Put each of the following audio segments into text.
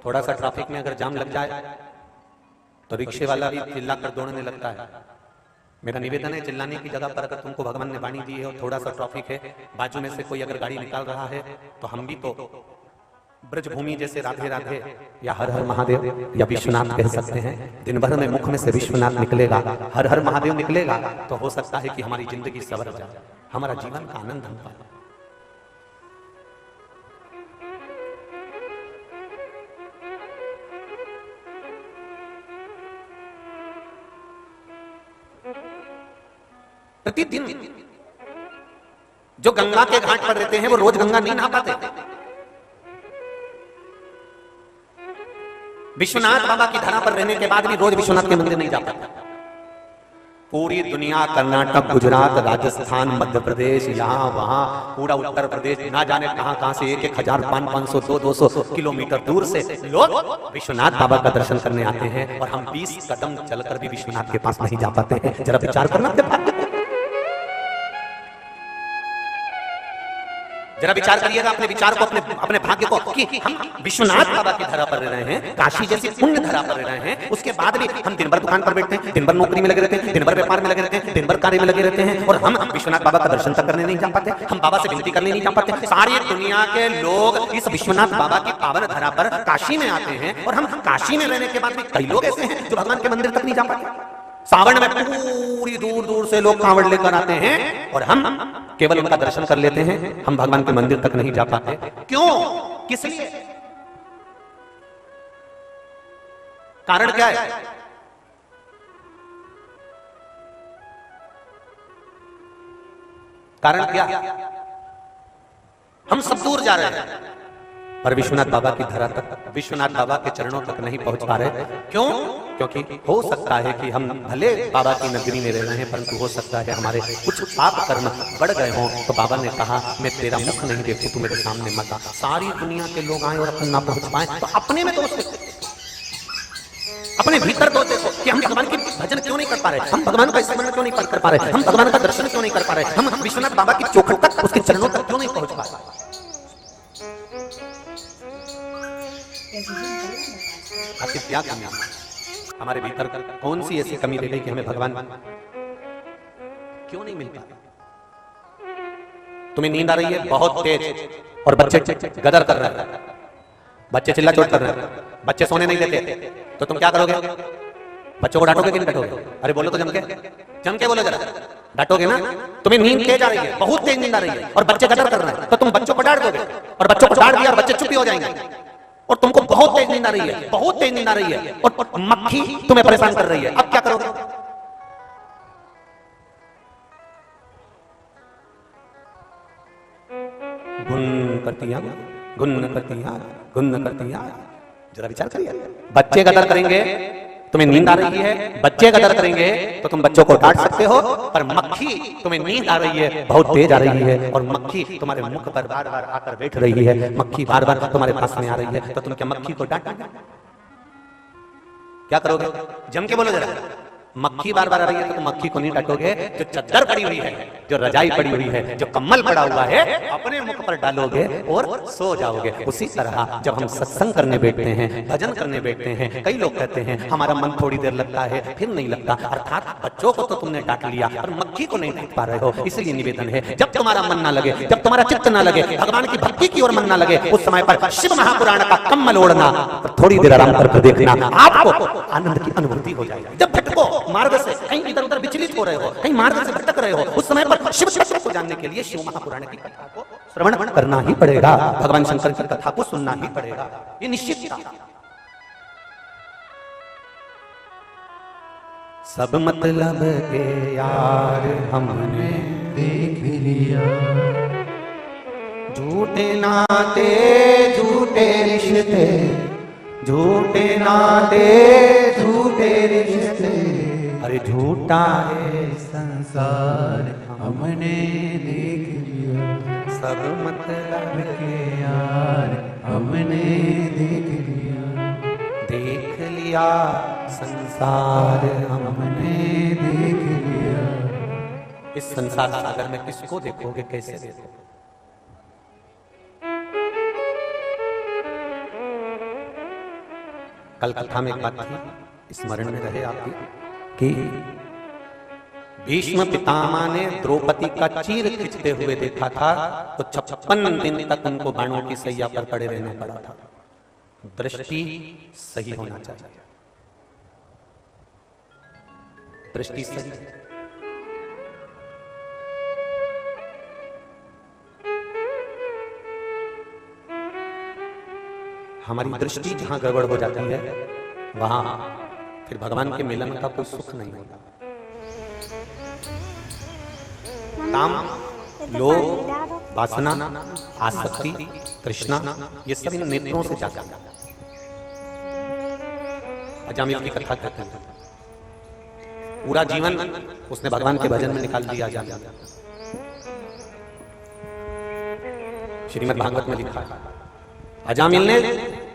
थोड़ा सा ट्रैफिक में अगर जाम लग जाए तो रिक्शे वाला भी चिल्ला कर दौड़ने लगता है। मेरा निवेदन है, चिल्लाने की जगह पर अगर तुमको भगवान ने वाणी दी है और थोड़ा सा ट्रैफिक है, बाजू में से कोई अगर गाड़ी निकाल रहा है तो हम भी तो ब्रजभूमि जैसे राधे राधे या हर हर महादेव या विश्वनाथ कह सकते हैं। दिन भर में मुख में से विश्वनाथ निकलेगा, हर हर महादेव निकलेगा, तो हो सकता है कि हमारी जिंदगी सवर जाए, हमारा जीवन का आनंद हम पाए। प्रतिदिन जो गंगा के घाट पर रहते हैं वो रोज गंगा नहीं नहा पाते। विश्वनाथ बाबा की धरा पर रहने के बाद भी रोज विश्वनाथ के मंदिर नहीं जा पाते। पूरी दुनिया, कर्नाटक, गुजरात, राजस्थान, मध्य प्रदेश, यहाँ वहां पूरा उत्तर प्रदेश, ना जाने कहां कहां से 1,000, 500, 200 किलोमीटर दूर से लोग विश्वनाथ बाबा का दर्शन करने आते हैं और हम 20 कदम चलकर भी विश्वनाथ के पास नहीं जा पाते हैं। जरा विचार करना अपने भाग्य को, जरा विचार करिएगा अपने विचार को, अपने भाग्य को कि हम विश्वनाथ बाबा की धरा पर रह रहे हैं, काशी जैसी पुण्य धरा पर रह रहे हैं, उसके बाद भी हम दिन भर दुकान पर बैठते हैं, दिन भर नौकरी में लगे रहते हैं, दिन भर व्यापार में लगे रहते हैं, दिन भर कार्य में लगे रहते हैं और हम विश्वनाथ बाबा का दर्शन तक करने नहीं जा पाते, हम बाबा से विनती करने नहीं जा पाते। सारी दुनिया के लोग इस विश्वनाथ बाबा की पावन धरा पर काशी में आते हैं और हम काशी में रहने के बाद भी कई लोग ऐसे हैं जो भगवान के मंदिर तक नहीं जा पाते। सावन में पूरी दूर दूर से लोग कांवड़ लेकर आते हैं और हम केवल उनका दर्शन कर लेते हैं, हम भगवान के मंदिर तक नहीं जा पाते। क्यों? किस लिए? कारण क्या है? कारण क्या? हम सब दूर जा रहे हैं पर विश्वनाथ बाबा की धरा तक, विश्वनाथ बाबा के चरणों तक नहीं पहुंच पा रहे। क्यों? क्योंकि हो सकता है कि हम भले बाबा की नगरी में रह रहे हैं परंतु हो सकता है हमारे कुछ पाप कर्म बढ़ गए हों। तो बाबा ने कहा मैं तेरा मुख नहीं देखूं, तू मेरे सामने मत आ। सारी दुनिया के लोग आए और अपन ना पहुंच पाए तो अपने में दोष देखो, अपने भीतर दोष देखो कि हम भगवान की भजन क्यों नहीं कर पा रहे, हम भगवान का स्मरण क्यों नहीं कर पा रहे, हम भगवान का दर्शन क्यों नहीं कर पा रहे, हम विश्वनाथ बाबा की चौखट तक, उसके चरणों तक क्यों नहीं पहुंच पा रहे। आखिर क्या कमी हमारे भीतर, कौन सी ऐसी कमी रह गई कि हमें भगवान क्यों नहीं मिल पाता? तुम्हें नींद आ रही है बहुत तेज और बच्चे गदर कर रहे हैं, बच्चे चिल्ला चोट कर रहे हैं, बच्चे सोने नहीं देते, तो तुम क्या करोगे? बच्चों को डांटोगे कि नहीं डांटोगे? अरे बोलो तो जम के बोलो जरा, डांटोगे ना? तुम्हें नींद तेज आ रही है, बहुत तेज नींद आ रही है और बच्चे गदर कर रहे हैं, तो तुम बच्चों को डांट दोगे और बच्चों को डांट दिया और बच्चे चुप ही हो जाएंगे। और तुमको बहुत तेज नींद आ रही है, बहुत तेज नींद आ रही है और मक्खी तुम्हें परेशान कर रही है, अब क्या करोगे? गुन करती है। जरा विचार करिए, बच्चे गदर करेंगे, तुम्हें नींद आ रही है, बच्चे गदर करेंगे तो तुम बच्चों को डांट सकते हो, पर मक्खी तुम्हें नींद आ रही है, बहुत तेज आ रही है और मक्खी तुम्हारे मुख पर बार बार आकर बैठ रही है, मक्खी बार बार तुम्हारे पास में आ रही है, तो तुम क्या मक्खी को डांटोगे? क्या करोगे? जम के बोलो जरा। मक्खी बार बार आ रही है तो तुम मक्खी को नहीं डांटोगे, जो चद्दर पड़ी हुई है, जो रजाई पड़ी हुई है, जो कम्बल पड़ा हुआ है, अपने मुख पर डालोगे और सो जाओगे। उसी तरह जब हम सत्संग करने बैठते हैं, भजन करने बैठते हैं, कई लोग कहते हैं हमारा मन थोड़ी देर लगता है फिर नहीं लगता, अर्थात बच्चों को तो तुमने डांट लिया पर मक्खी को नहीं डांट पा रहे हो। इसलिए निवेदन है, जब तुम्हारा मन ना लगे, जब तुम्हारा चित्त ना लगे, भगवान की भक्ति की ओर मन ना लगे, उस समय पर शिव महापुराण का कम्बल ओढ़ना और थोड़ी देर आराम करके देखना, आपको आनंद की अनुभूति हो जाएगी। जब भटको मार्ग से, कहीं इधर उधर विचलित हो रहे हो, कहीं मार्ग से भटक रहे हो, उस समय पर शिव तत्व को जानने के लिए शिव महापुराण की कथा को श्रवण करना ही पड़ेगा, भगवान शंकर की कथा को सुनना ही पड़ेगा, ये निश्चित था। सब मतलब के यार हमने देख लिया, झूठे नाते झूठे रिश्ते, झूठे नाते झूठे रिश्ते, अरे झूठा है संसार हमने देख लिया, सब मतलब के यार हमने देख लिया, देख लिया संसार हमने देख लिया। इस संसार सागर में किसको देखोगे, कैसे देखोगे? कल कथा में एक बात थी, स्मरण में रहे आपकी, कि भीष्म पितामह ने द्रौपदी का चीर खींचते हुए देखा था तो 56 दिन तक उनको बाणों की सैया पर पड़े रहना पड़ा था। दृष्टि सही होना चाहिए, दृष्टि सही। हमारी दृष्टि जहां गड़बड़ हो जाती है वहां फिर भगवान के मिलन का कोई सुख नहीं होता। काम, लोभ, वासना, आसक्ति, तृष्णा, ये सब इन नेत्रों से जाता है। अजामिल की कथा कहते हैं, पूरा जीवन उसने भगवान के भजन में निकाल दिया। श्रीमद् भागवत में लिखा है, अजामिल ने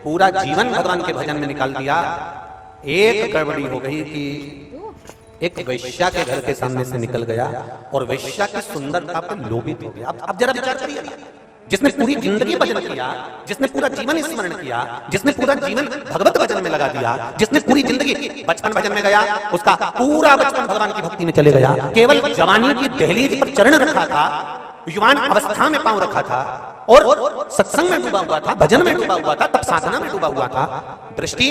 पूरा जीवन भगवान के भजन में निकाल दिया। एक गड़बड़ी हो गई कि एक वैश्या के घर के सामने से निकल गया और वैश्या की सुंदरता पर लोभित हो गया। अब जरा विचार करिए, जिसने पूरी जिंदगी भजन किया, जिसने पूरा जीवन स्मरण किया, जिसने पूरा जीवन भगवत भजन में लगा दिया, जिसने पूरी जिंदगी बचपन भजन में गया, उसका पूरा बचपन भगवान की भक्ति में चले गया, केवल जवानी की दहलीज पर चरण रखा था, युवान अवस्था में पांव रखा था और सत्संग में डूबा हुआ था, भजन में डूबा हुआ था, तप साधना में डूबा हुआ था। दृष्टि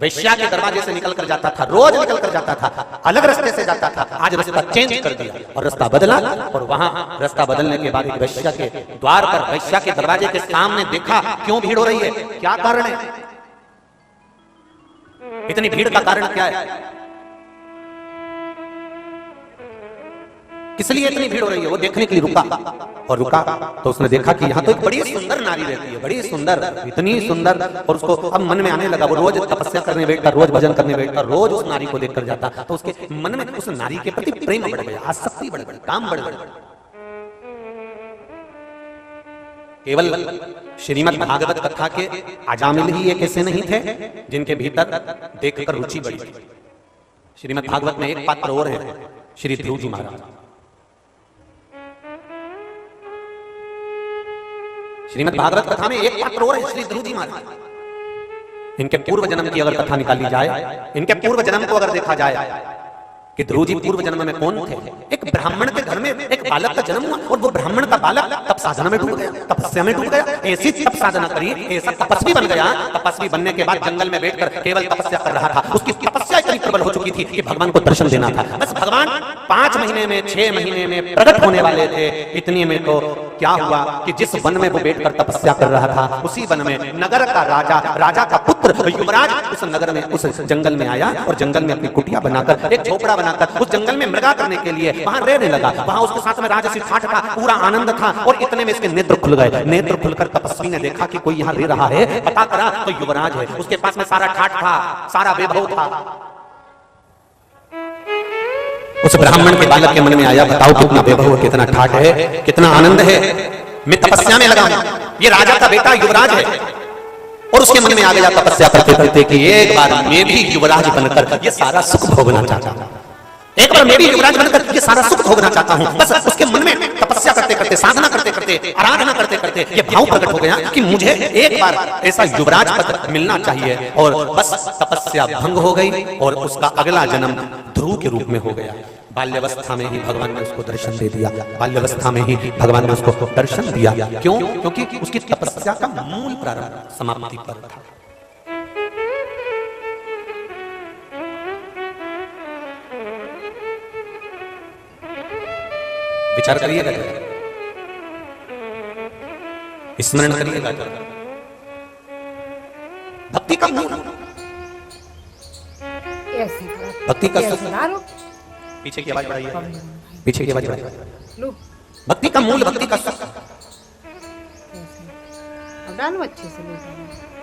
वैश्या के दरवाजे से निकल कर जाता था, रोज निकल कर जाता था, अलग रास्ते से जाता था। आज रास्ता चेंज कर दिया और रास्ता बदला, और वहां रास्ता बदलने के बाद एक वैश्या के द्वार पर, वैश्या के दरवाजे के सामने देखा क्यों भीड़ हो रही है, क्या कारण है, इतनी भीड़ का कारण क्या है, किस लिए इतनी भीड़ हो रही है। वो देखने के लिए रुका और रुका तो उसने देखा कि यहाँ तो एक बड़ी सुंदर नारी रहती है, बड़ी सुंदर, इतनी सुंदर, और उसको अब मन में आने लगा। वो रोज तपस्या करने बैठता, रोज भजन करने बैठता, रोज उस नारी को देखकर जाता, तो उसके मन में उस नारी के प्रति प्रेम बढ़ गया, आसक्ति बढ़ गई, काम बढ़ गया। केवल श्रीमद् भागवत कथा के अजामिल ही एक ऐसे नहीं थे जिनके भीतर देखकर रुचि बढ़ी। श्रीमद् भागवत में एक पात्र और है, श्री ध्रुव जी महाराज। श्रीमद् भागवत कथा में एक पात्र और है, श्री ध्रुव जी महाराज। इनके पूर्व जन्म की अगर कथा निकाली जाए, इनके पूर्व जन्म को अगर देखा जाए कि ध्रुव जी पूर्व जन्म में कौन थे। एक ब्राह्मण के घर में एक बालक का जन्म हुआ और वो ब्राह्मण का बालक तप साधना में डूब गया, तपस्या में डूब गया, ऐसी तप साधना करी, ऐसा तपस्वी बन गया। तपस्वी बनने के बाद जंगल में बैठकर केवल तपस्या कर रहा था। उसकी तपस्या इतनी प्रबल हो चुकी थी कि भगवान को दर्शन देना था। बस भगवान 5 महीने में, 6 महीने में प्रकट होने वाले थे। इतनी में तो क्या हुआ कि जिस वन में वो बैठकर तपस्या कर रहा था, उसी वन में नगर का राजा, राजा का पुत्र युवराज उस नगर में, उस जंगल में आया और जंगल में अपनी कुटिया बनाकर, एक झोपड़ा बनाकर उस जंगल में मृगा करने के लिए वहां रहने लगा। वहां उसके साथ में राजसी ठाठ था, पूरा आनंद था। और इतने में इसके नेत्र खुल गए। नेत्र खुलकर तपस्वी ने देखा कि कोई यहाँ रह रहा है, पता करा तो युवराज है। उसके पास में सारा ठाठ था, सारा वैभव था। उस ब्राह्मण के बालक के मन में आया, बताओ कितना वैभव, कितना ठाठ है, कितना आनंद है, मैं तपस्या में लगा हूं, ये राजा का बेटा युवराज है। और उसके मन में आ गया तपस्या करते करते कि एक बार मैं भी युवराज बनकर ये सारा सुख भोगना चाहता हूं, एक बार मैं भी युवराज बनकर ये सारा सुख भोगना चाहता हूं। बस उसके मन में तपस्या करते करते, साधना करते करते, आराधना करते करते ये भाव प्रकट हो गया कि मुझे एक बार ऐसा युवराज पद मिलना चाहिए। और बस तपस्या भंग हो गई और उसका अगला जन्म ध्रुव के रूप में हो गया। बाल्यावस्था में ही भगवान ने उसको दर्शन दे दिया, बाल्यावस्था में ही भगवान ने उसको दर्शन दिया। क्यों? क्योंकि उसकी तपस्या का मूल प्रारंभ समाप्ति पर था। विचार करिएगा, स्मरण करिएगा। भक्ति का मूल, भक्ति का सुख। पीछे की आवाज बढ़ाइए, पीछे की आवाज बढ़ाइए। भक्ति का मूल, भक्ति का सुख।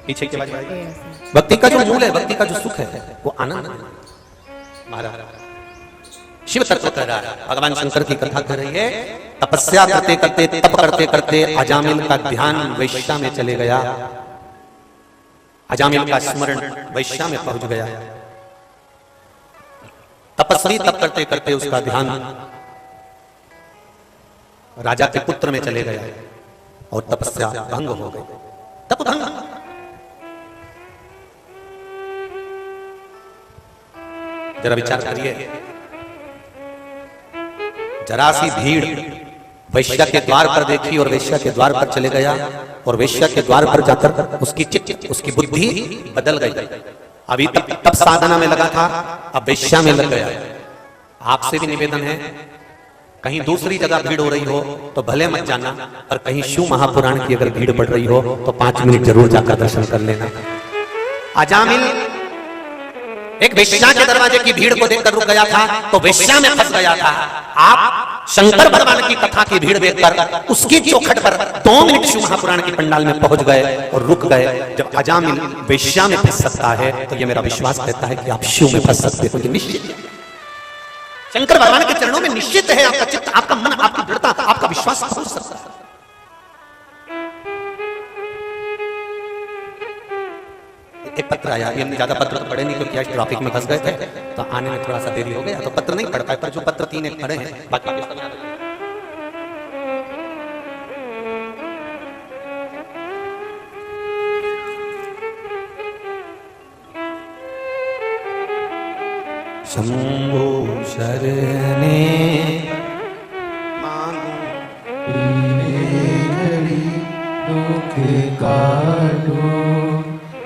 पीछे की आवाज बढ़ाइए। भक्ति का जो मूल है, भक्ति का जो सुख है, वो आनंद है। महाराज शिव तत्व कह रहा है, भगवान शंकर की कथा कर रही है। तपस्या करते करते, तप करते करते अजामिल का ध्यान वैश्या में चले गया। अजामिल का स्मरण वैश्या में पहुंच गया। तपस्वी तप करते करते उसका ध्यान राजा के पुत्र में चले गया और तपस्या भंग हो गई। तप भंग। जरा विचार करिए, जरा सी भीड़ वैश्या के द्वार पर देखी और वैश्या के द्वार पर चले गया और वैश्या के द्वार पर जाकर उसकी चित्त, उसकी बुद्धि बदल गई। अभी तब साधना में लगा था, अब वैश्या में लग गया। आपसे भी निवेदन है, कहीं दूसरी जगह भीड़ हो रही हो तो भले मत जाना, और कहीं शिव महापुराण की अगर भीड़ पड़ रही हो तो 5 मिनट जरूर जाकर दर्शन कर लेना। अजामिल एक वेश्या के दरवाजे की भीड़ को देखकर रुक गया था, तो वेश्या में फंस गया था। आप शंकर भगवान की कथा की भीड़ देखकर उसकी चौखट पर 2 मिनट शिव महापुराण की पंडाल में पहुंच गए और रुक गए। जब अजामिल वेश्या में फंस सकता है तो यह मेरा विश्वास कहता है कि आप शिव में फंस सकते हो। निश्चित शंकर भगवान के चरणों में निश्चित है आपका चित्त, आपका मन, आपकी दृढ़ता, आपका विश्वास हो सकता है। एक पत्र आया, ये ज्यादा पत्र तो पढ़े नहीं क्योंकि आज ट्रैफिक में फंस गए थे तो आने में थोड़ा सा देरी हो गया, तो पत्र नहीं पढ़ पाए, पर जो पत्र 3 एक पढ़े हैं बाकी शंभो शरणे मांगो दुख काटो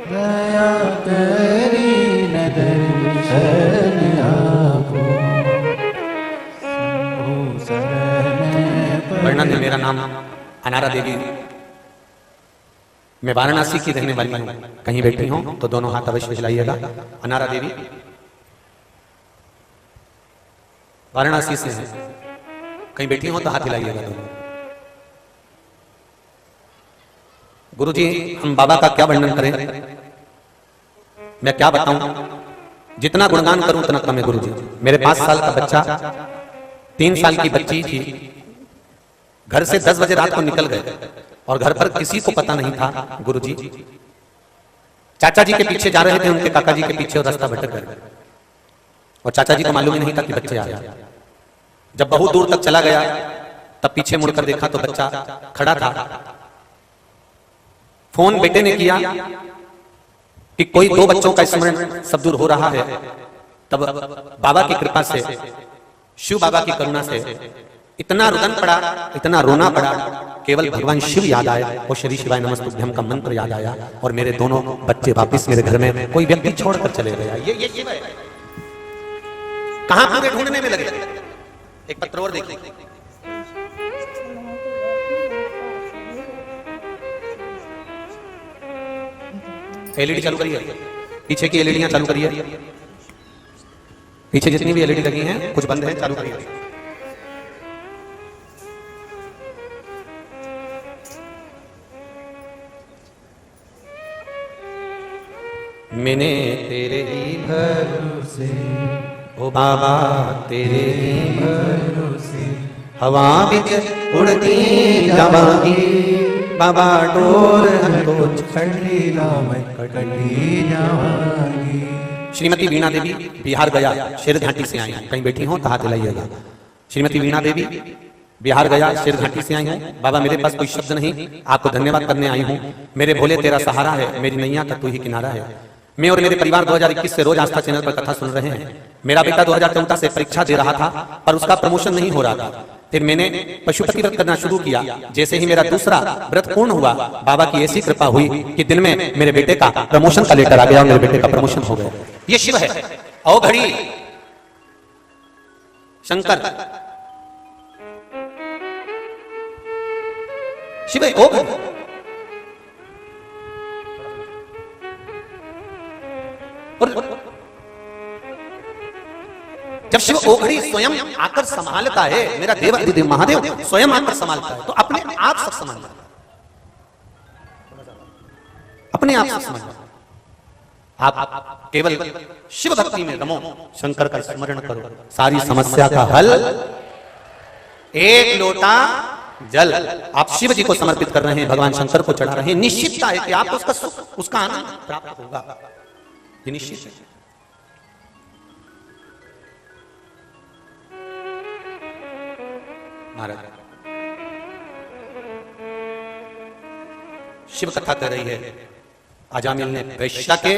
दया करी न दर्शन आपो। वर्णन है, मेरा नाम अनारा देवी, मैं वाराणसी की रहने वाली हूँ। कहीं बैठी हूँ तो दोनों हाथ अवश्य हिलाइएगा। अनारा देवी वाराणसी से है, कहीं बैठी हो तो हाथ हिलाइएगा दोनों। गुरुजी, हम बाबा का क्या वर्णन करें, मैं क्या बताऊं, जितना गुणगान करूं उतना कम है। गुरुजी, मेरे 5 साल का बच्चा, 3 साल की बच्ची थी, घर से 10 बजे रात को निकल गए और घर पर किसी को पता नहीं था। गुरुजी, चाचा जी के पीछे जा रहे थे, उनके काका जी के पीछे, और रास्ता भटक गए और चाचा जी को मालूम ही नहीं था कि बच्चे आ गए। जब बहुत दूर तक चला गया तब पीछे मुड़कर देखा तो बच्चा खड़ा था। फोन बेटे ने किया कि कोई 2 बच्चों का स्मरण सब दूर हो रहा है। तब बाबा की कृपा से, शिव बाबा की करुणा से इतना रुदन पड़ा, इतना रोना पड़ा, केवल भगवान शिव याद आए और श्री शिवाय नमस्तुभ्यं का मंत्र याद आया और मेरे दोनों बच्चे वापिस मेरे घर में, कोई व्यक्ति छोड़कर चले गया। ये शिव है। कहां पूरे ढूंढने में लगे। एक पत्र और देखिए, एलईडी चालू करिए, पीछे की एलईडियां चालू करिए, पीछे जितनी भी एलईडी लगी हैं कुछ बंद है, चालू करिए। मैंने तेरे ही भरोसे, ओ बाबा तेरे ही भरोसे, हवा बिच उड़ती जावांगी, बाबा डोर हमको छड़ी लावे कटी जावांगी। श्रीमती वीणा देवी बिहार गया, शेर घाटी से आई हैं, कहीं बैठी हो तो हाथ हिलाइएगा। श्रीमती वीणा देवी बिहार गया, शेर घाटी से आई हूँ। बाबा मेरे पास कोई शब्द नहीं, आपको धन्यवाद करने आई हूँ। मेरे भोले तेरा सहारा है, मेरी नैया का तू ही किनारा है। मैं और मेरे परिवार 2021 से रोज आस्था चैनल पर कथा सुन रहे हैं। मेरा बेटा 2014 से परीक्षा दे रहा था पर उसका प्रमोशन नहीं हो रहा था। फिर मैंने पशुपति व्रत करना शुरू किया। जैसे ही मेरा दूसरा व्रत पूर्ण हुआ, बाबा की ऐसी कृपा हुई कि दिन में मेरे बेटे का प्रमोशन का लेटर आ गया और मेरे बेटे का प्रमोशन हो गया। ये शिव है। ओ घड़ी शंकर शिव है। ओ घड़ी जब शिव ओघड़ी स्वयं आकर संभालता है, मेरा देव अधिदेव महादेव स्वयं आकर संभालता है, तो अपने आप सब संभाल जाता है, अपने आप सब संभाल जाता है। आप केवल शिव भक्ति में रमो, शंकर का स्मरण करो, सारी समस्या का हल। एक लोटा जल आप शिव जी को समर्पित कर रहे हैं, भगवान शंकर को चढ़ा रहे हैं, निश्चितता है कि आपको उसका सुख, उसका आनंद प्राप्त होगा, ये निश्चित है। महाराज शिव कथा कर रही है। अजामिल ने वैश्या के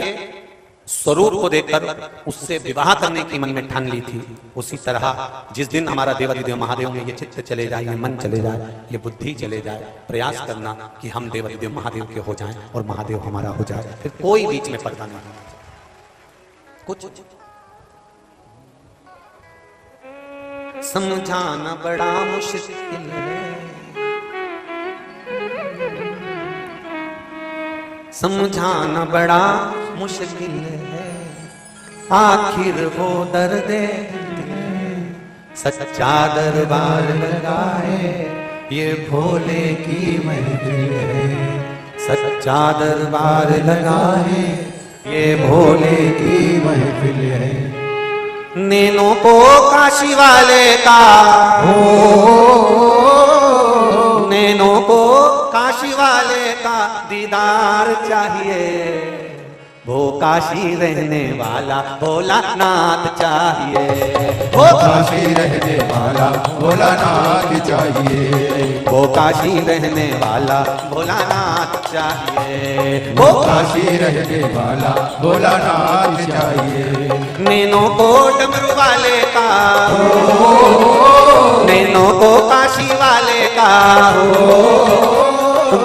स्वरूप को देखकर उससे विवाह करने की मन में ठान ली थी, उसी तरह जिस दिन हमारा देवादिदेव महादेव में ये चित्त चले जाए, ये मन चले जाए, ये बुद्धि चले जाए, प्रयास करना कि हम देवादिदेव महादेव के हो जाएं और महादेव हमारा हो जाए, फिर कोई बीच में पर्दा नहीं कुछ। समझाना बड़ा मुश्किल है, समझाना बड़ा मुश्किल है, आखिर वो दर्द सच्चा दरबार लगाए, ये भोले की महफिल है, सच्चा दरबार लगाए, ये भोले की महफिल है। नैनों को काशी वाले का नैनों को काशी वाले का दीदार चाहिए, वो काशी रहने वाला भोलानाथ चाहिए, वो काशी रहने वाला भोलानाथ चाहिए, वो काशी रहने वाला भोलानाथ चाहिए, वो काशी रहने वाला भोलानाथ चाहिए। नैनों को डमरू वाले का नैनों को काशी वाले का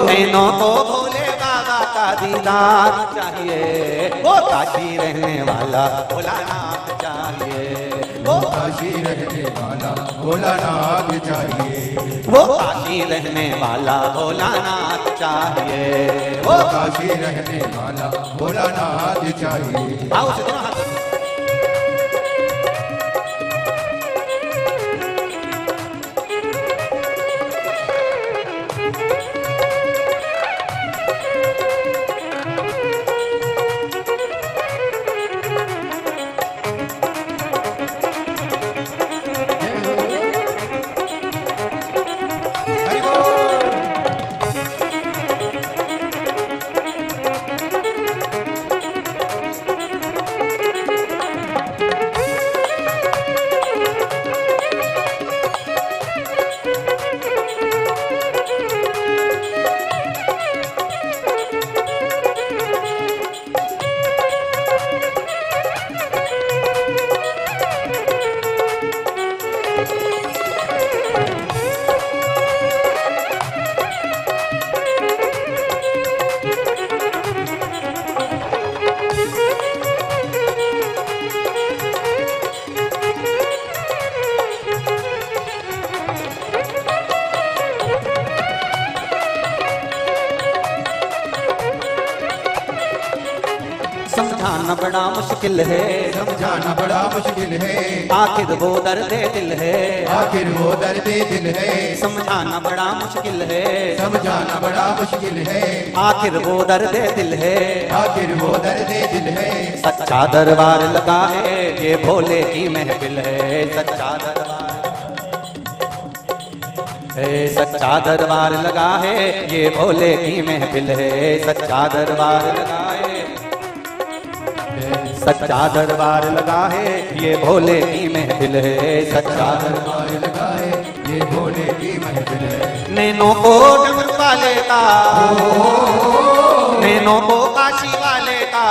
नैनों को भोले बाबा का दीदार चाहिए, वो काशी रहने वाला भोलानाथ चाहिए, वो काशी रहने वाला भोलानाथ चाहिए, वो काशी रहने वाला भोलानाथ चाहिए, वो काशी रहने वाला भोलानाथ चाहिए। आओ से दोनों हाथ समझाना बड़ा मुश्किल है, समझाना बड़ा मुश्किल है, आखिर वो दर्द दिल है, आखिर वो दर्द दिल है, समझाना बड़ा मुश्किल है, समझाना बड़ा मुश्किल है, आखिर वो दर्द दिल है, आखिर वो दर्द दिल है, सच्चा दरबार लगा है, ये भोले की महफिल है, सच्चा दरबार सच्चा दरबार लगा है, ये भोले की महफिल है, सच्चा दरबार लगा है, सच्चा दरबार लगा है, ये भोले की महफिल है, सच्चा दरबार लगा है, ये भोले की महफिल है। नैनों को डमरू वाले का नैनों को काशी वाले का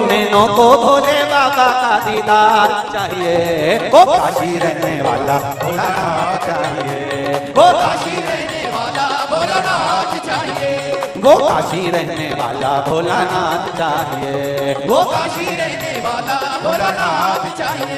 नैनों को भोले बाबा का दीदार चाहिए, वो काशी रहने वाला भोलानाथ चाहिए, वो काशी रहने वाला भोलानाथ चाहिए, वो काशी रहने वाला भोलानाथ चाहिए, वो काशी रहने वाला भोलानाथ चाहिए।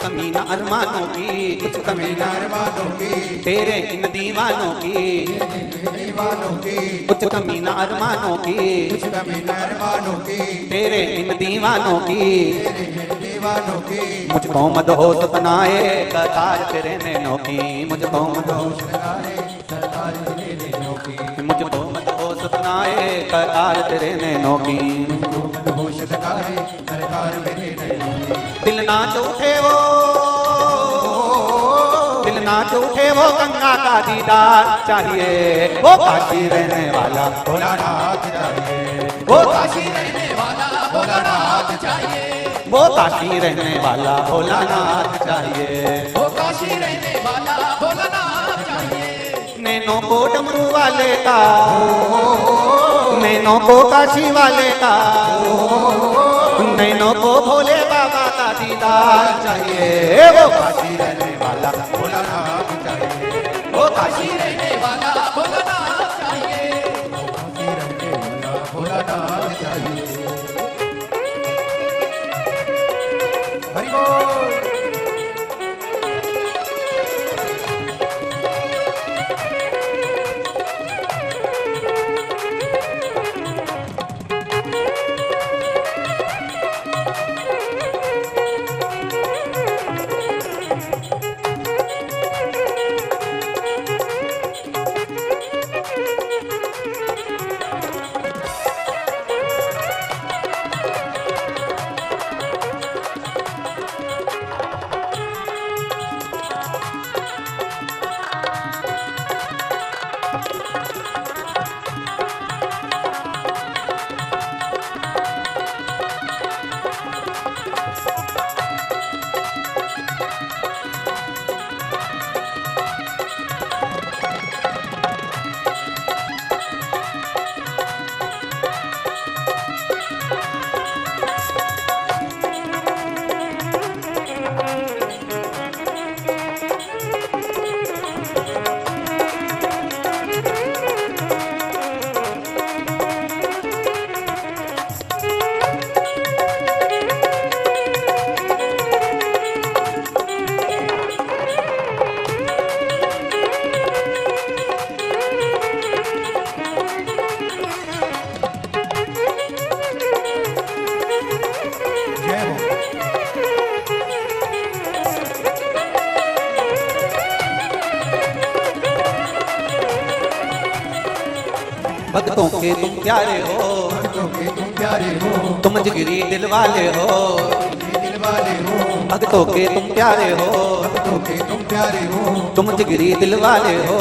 कमी न अरमानों की, कुछ कमी न अरमानों की, तेरे इन दीवानों की, दीवानों की, कुछ कमी न अरमानों की, कुछ कमी न अरमानों की, तेरे इन दीवानों की, दीवानों की, मुझको मदहोश बनाए कतार तेरे नैनों की, मुझको मदहोश मुझको मदहोश बनाए कतार तेरे नैनों की। दिल ना उठे वो, दिल ना उठे वो गंगा का दीदार चाहिए, वो काशी रहने वाला भोलानाथ चाहिए, वो काशी रहने वाला भोलानाथ चाहिए, वो काशी रहने वाला भोलानाथ चाहिए, वो काशी रहने वाला भोलानाथ चाहिए। नैनों को डमरू वाले का, नैनों को काशी वाले का, नैनों को भोले बाबा का दीदार चाहिए, वो काशी रहने वाला भोलानाथ चाहिए, वो काशी रहने वाला भोलानाथ चाहिए, रहने वाला भोलानाथ चाहिए। हरि बोल। भक्तों के तुम प्यारे हो, भक्तों के तुम प्यारे हो, तुम जिगरी दिल वाले हो, दिल वाले हो, भक्तों के तुम प्यारे हो, भक्तों के तुम प्यारे हो, तुम जिगरी दिल वाले हो,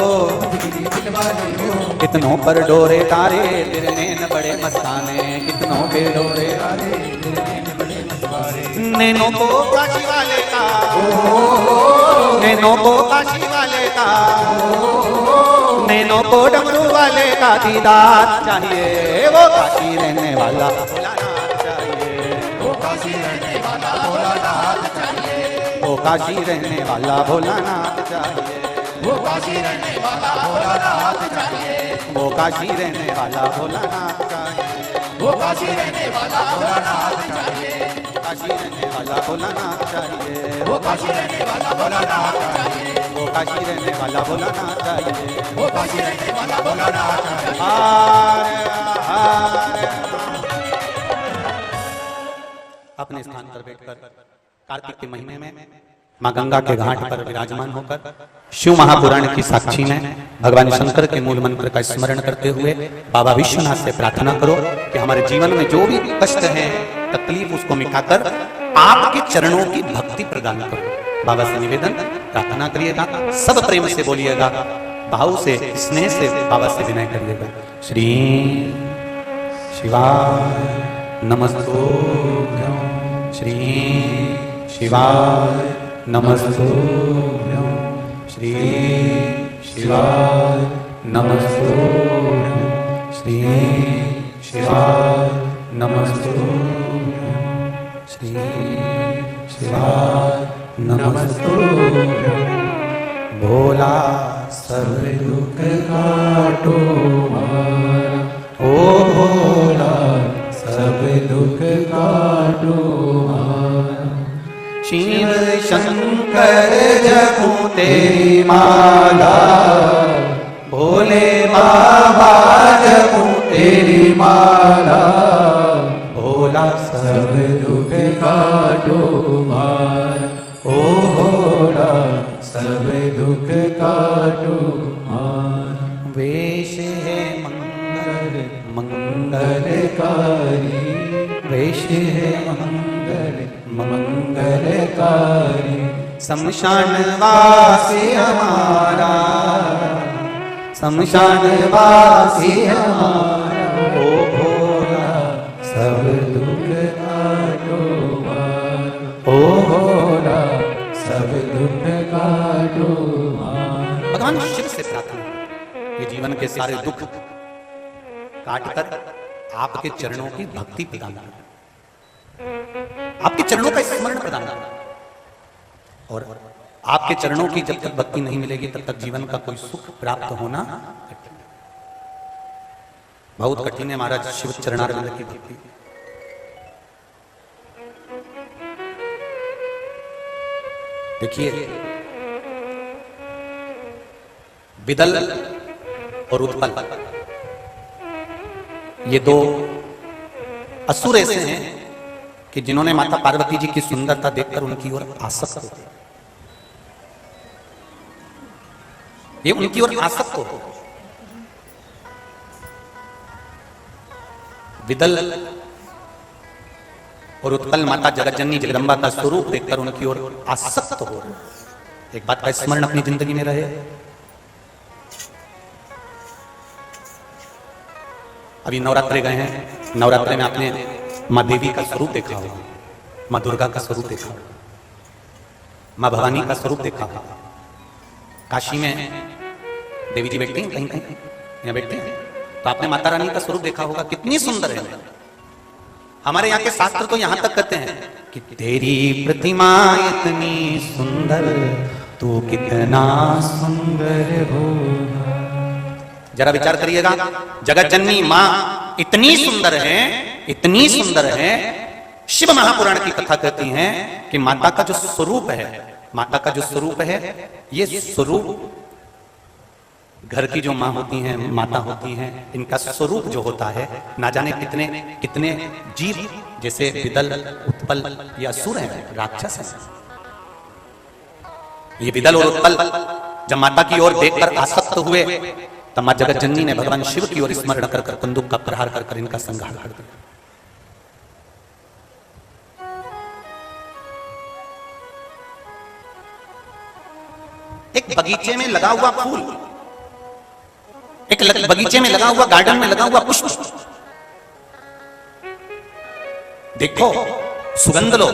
दिल वाले हो, कितनों पर डोरे तारे तेरे नैन बड़े मस्ताने, कितनों पे डोरे तारे नैनों को काशी वाले का, नैनों को काशी वाले का, नैनों को डमरू वाले का दीदार चाहिए, वो काशी रहने वाला भोलानाथ चाहिए, वो काशी रहने वाला भोलानाथ चाहिए, वो काशी रहने वाला भोलानाथ चाहिए, वो काशी रहने वाला भोलानाथ चाहिए, वो काशी रहने वाला भोलानाथ चाहिए, वो काशी रहने वाला भोलानाथ चाहिए, काशी रहने वाला भोलानाथ चाहिए, वो काशी रहने वाला भोलानाथ चाहिए, वो काशी रहने वाला भोलानाथ चाहिए, वो काशी रहने वाला भोलानाथ चाहिए। हारे हारे अपने स्थान पर बैठकर कार्तिक के महीने में मां गंगा के घाट पर विराजमान होकर शिव महापुराण की साक्षी में भगवान शंकर के मूल मंत्र का स्मरण करते हुए बाबा विश्वनाथ से प्रार्थना करो कि हमारे जीवन में जो भी कष्ट है, तकलीफ, उसको मिटाकर आपके चरणों की भक्ति प्रदान करो। बाबा से निवेदन, प्रार्थना करिएगा, सब प्रेम से बोलिएगा, भाव से, स्नेह से बाबा से विनय करिएगा। श्री शिवाय नमस्तुभ्यं, श्री शिवाय नमस्तुभ्यं, श्री शिवाय नमस्तुभ्यं, श्री शिवाय नमस्तुभ्यं, श्री शिवाय नमस्तुभ्यं। भोला सर्व दुख काटो हमारा, ओ भोला सब दुख काटो हमारा। शिव शंकर जपूं तेरी माला भोले बाबा जपूं तेरी माला भोला सब दुख काटो मार ओ भोला सब दुख काटो मार वेश है मंगल मंगलकारी वेश है मंगलकारी शमशान वासी हमारा शमशान वासी हमारा ओ भोला सब दुख काटो मार ओ भोला सब दुख काटो मार। भगवान शिव से प्रार्थना ये जीवन के सारे दुख काटकर आपके चरणों की भक्ति प्रदान कर, आपके चरणों का स्मरण प्रदान कर। और आपके चरणों की जब तक भक्ति नहीं मिलेगी तब तक जीवन का कोई सुख प्राप्त होना कठिन है। बहुत कठिन है महाराज शिव चरणारविंद की भक्ति। देखिए विदल और उत्पल ये दो असुर ऐसे हैं कि जिन्होंने माता पार्वती जी की सुंदरता देखकर उनकी ओर आसक्त हो, ये उनकी ओर आसक्त हो। विदल और उत्पल माता जगतजननी जगदम्बा का स्वरूप देखकर उनकी ओर आसक्त हो। एक बात का स्मरण अपनी जिंदगी में रहे, अभी नवरात्रे गए हैं, नवरात्रे में आपने माँ देवी का स्वरूप देखा होगा, माँ दुर्गा का स्वरूप देखा होगा, माँ भवानी का स्वरूप देखा होगा। काशी में देवी जी बैठती हैं, कहीं कहीं यहाँ बैठते हैं, तो आपने माता रानी का स्वरूप देखा होगा, कितनी सुंदर है। हमारे यहाँ के शास्त्र तो यहाँ तक कहते हैं कि तेरी प्रतिमा इतनी सुंदर, तू कितना सुंदर हो। जरा विचार करिएगा, जगत जननी माँ इतनी सुंदर है, इतनी सुंदर है। शिव महापुराण की कथा कहती है कि माता का जो स्वरूप है, माता का जो स्वरूप है, ये स्वरूप घर की जो माँ होती हैं, माता होती हैं, इनका स्वरूप जो होता है, ना जाने कितने कितने जीव जैसे विदल उत्पल या असुर हैं, राक्षस हैं। ये विदल और उत्पल जब माता की ओर देखकर आसक्त हुए तब मां जगत जननी ने भगवान शिव की ओर स्मरण कर बंदूक का प्रहार कर इनका संहार कर दिया। एक बगीचे में लगा हुआ फूल, एक बगीचे में लगा हुआ, गार्डन में लगा हुआ पुष्प देखो, सुगंध लो,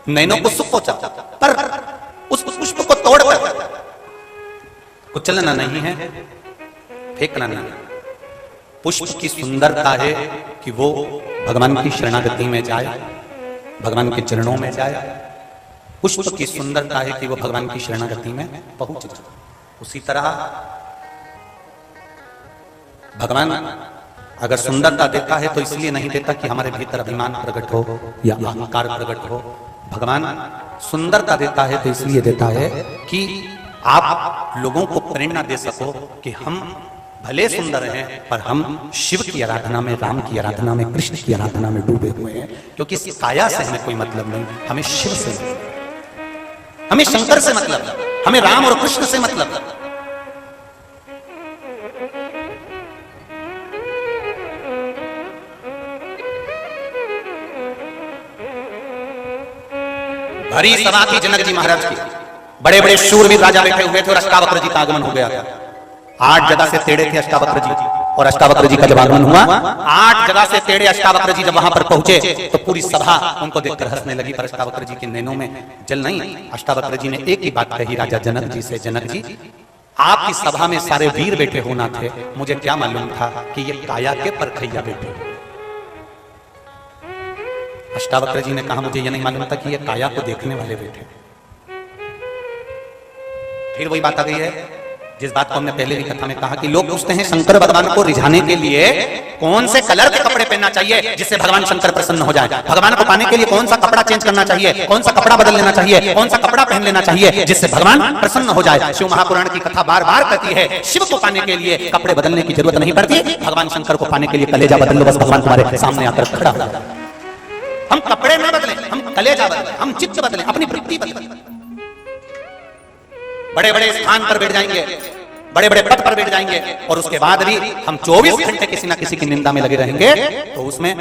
नैनों को सुख पहुंचा, पर उस पुष्प को तोड़कर कुचलना नहीं है, फेंकना नहीं। पुष्प की सुंदरता है कि वो भगवान की शरणागति में जाए, भगवान के चरणों में जाए। पुष्प की सुंदरता है कि वो भगवान की शरणागति में पहुंच जाए। उसी तरह भगवान अगर सुंदरता देता है तो इसलिए नहीं देता कि हमारे भीतर अभिमान प्रकट हो या अहंकार प्रकट हो। भगवान सुंदरता देता है तो इसलिए देता है कि आप लोगों को प्रेरणा दे सको कि हम भले सुंदर हैं पर हम शिव की आराधना में, राम की आराधना में, कृष्ण की आराधना में डूबे हुए हैं। क्योंकि इस काया से हमें कोई मतलब नहीं, हमें शिव से मतलब, हमें शंकर से मतलब, हमें राम और कृष्ण से मतलब। भरी सभा थी जनक जी महाराज की, बड़े बड़े शूरवीर राजा बैठे हुए थे और अष्टावक्र जी का आगमन हो गया। 8 जगह से तेड़े थे अष्टावक्र जी, और अष्टावक्र जी का जब आगमन हुआ, 8 जगह से तेड़े अष्टावक्र जी जब वहां पर पहुंचे तो पूरी सभा उनको देखकर हंसने लगी, पर अष्टावक्र जी के नैनों में जल नहीं। अष्टावक्र जी ने एक ही बात कही राजा जनक जी से, जनक जी आपकी सभा में सारे वीर बैठे होना थे, मुझे क्या मालूम था कि ये काया के परखैया बैठे। अष्टावक्र जी ने कहा मुझे यह नहीं मालूम था कि ये काया को देखने वाले बैठे। फिर वही बात आ गई है जिस बात को हमने पहले भी कथा में कहा कि लोग पूछते हैं शंकर भगवान को रिझाने के लिए कौन से कलर के कपड़े पहनना चाहिए जिससे भगवान शंकर प्रसन्न हो जाए, भगवान को पाने के लिए कौन सा कपड़ा चेंज करना चाहिए, कौन सा कपड़ा बदल लेना चाहिए, कौन सा कपड़ा पहन लेना चाहिए जिससे भगवान प्रसन्न हो जाए। शिव महापुराण की कथा बार बार कहती है शिव को पाने के लिए कपड़े बदलने की जरूरत नहीं पड़ती, भगवान शंकर को पाने के लिए कलेजा बदल लो, बस भगवान तुम्हारे सामने आकर खड़ा हो जाए। हम कपड़े न बदले, हम कलेजा बदले, हम चित्त बदले, अपनी वृत्ति बदले। बड़े बड़े स्थान पर बैठ जाएंगे, बड़े बड़े पद पर बैठ जाएंगे और उसके बाद भी हम 24 घंटे किसी ना किसी की निंदा में लगे रहेंगे तो उसमें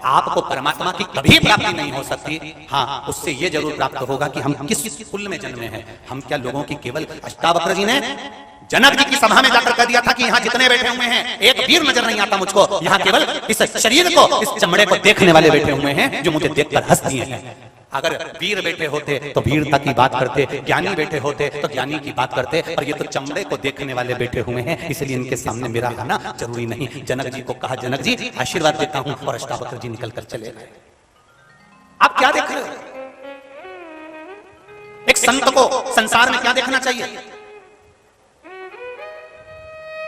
आपको परमात्मा की कभी प्राप्ति नहीं हो सकती। हाँ, उससे यह जरूर प्राप्त होगा कि हम किस कुल में जन्मे हैं। हम क्या लोगों की केवल अष्टावक्र जी ने जनक जी की सभा में जाकर कह दिया था कि यहाँ जितने बैठे हुए हैं एक वीर नजर नहीं आता मुझको, यहाँ केवल इस शरीर को, इस चमड़े को देखने वाले बैठे हुए हैं जो मुझे देखकर हंस दिए हैं। अगर वीर बैठे होते तो वीरता की बात करते, ज्ञानी बैठे होते तो ज्ञानी की बात करते, और ये तो चमड़े को देखने वाले बैठे हुए हैं, इसलिए इनके सामने मेरा आना जरूरी नहीं। जनक जी को कहा जनक जी आशीर्वाद देता हूं, और अष्टावक्र जी निकल कर चले गए। आप क्या देख रहे हो? एक संत को संसार में क्या देखना चाहिए,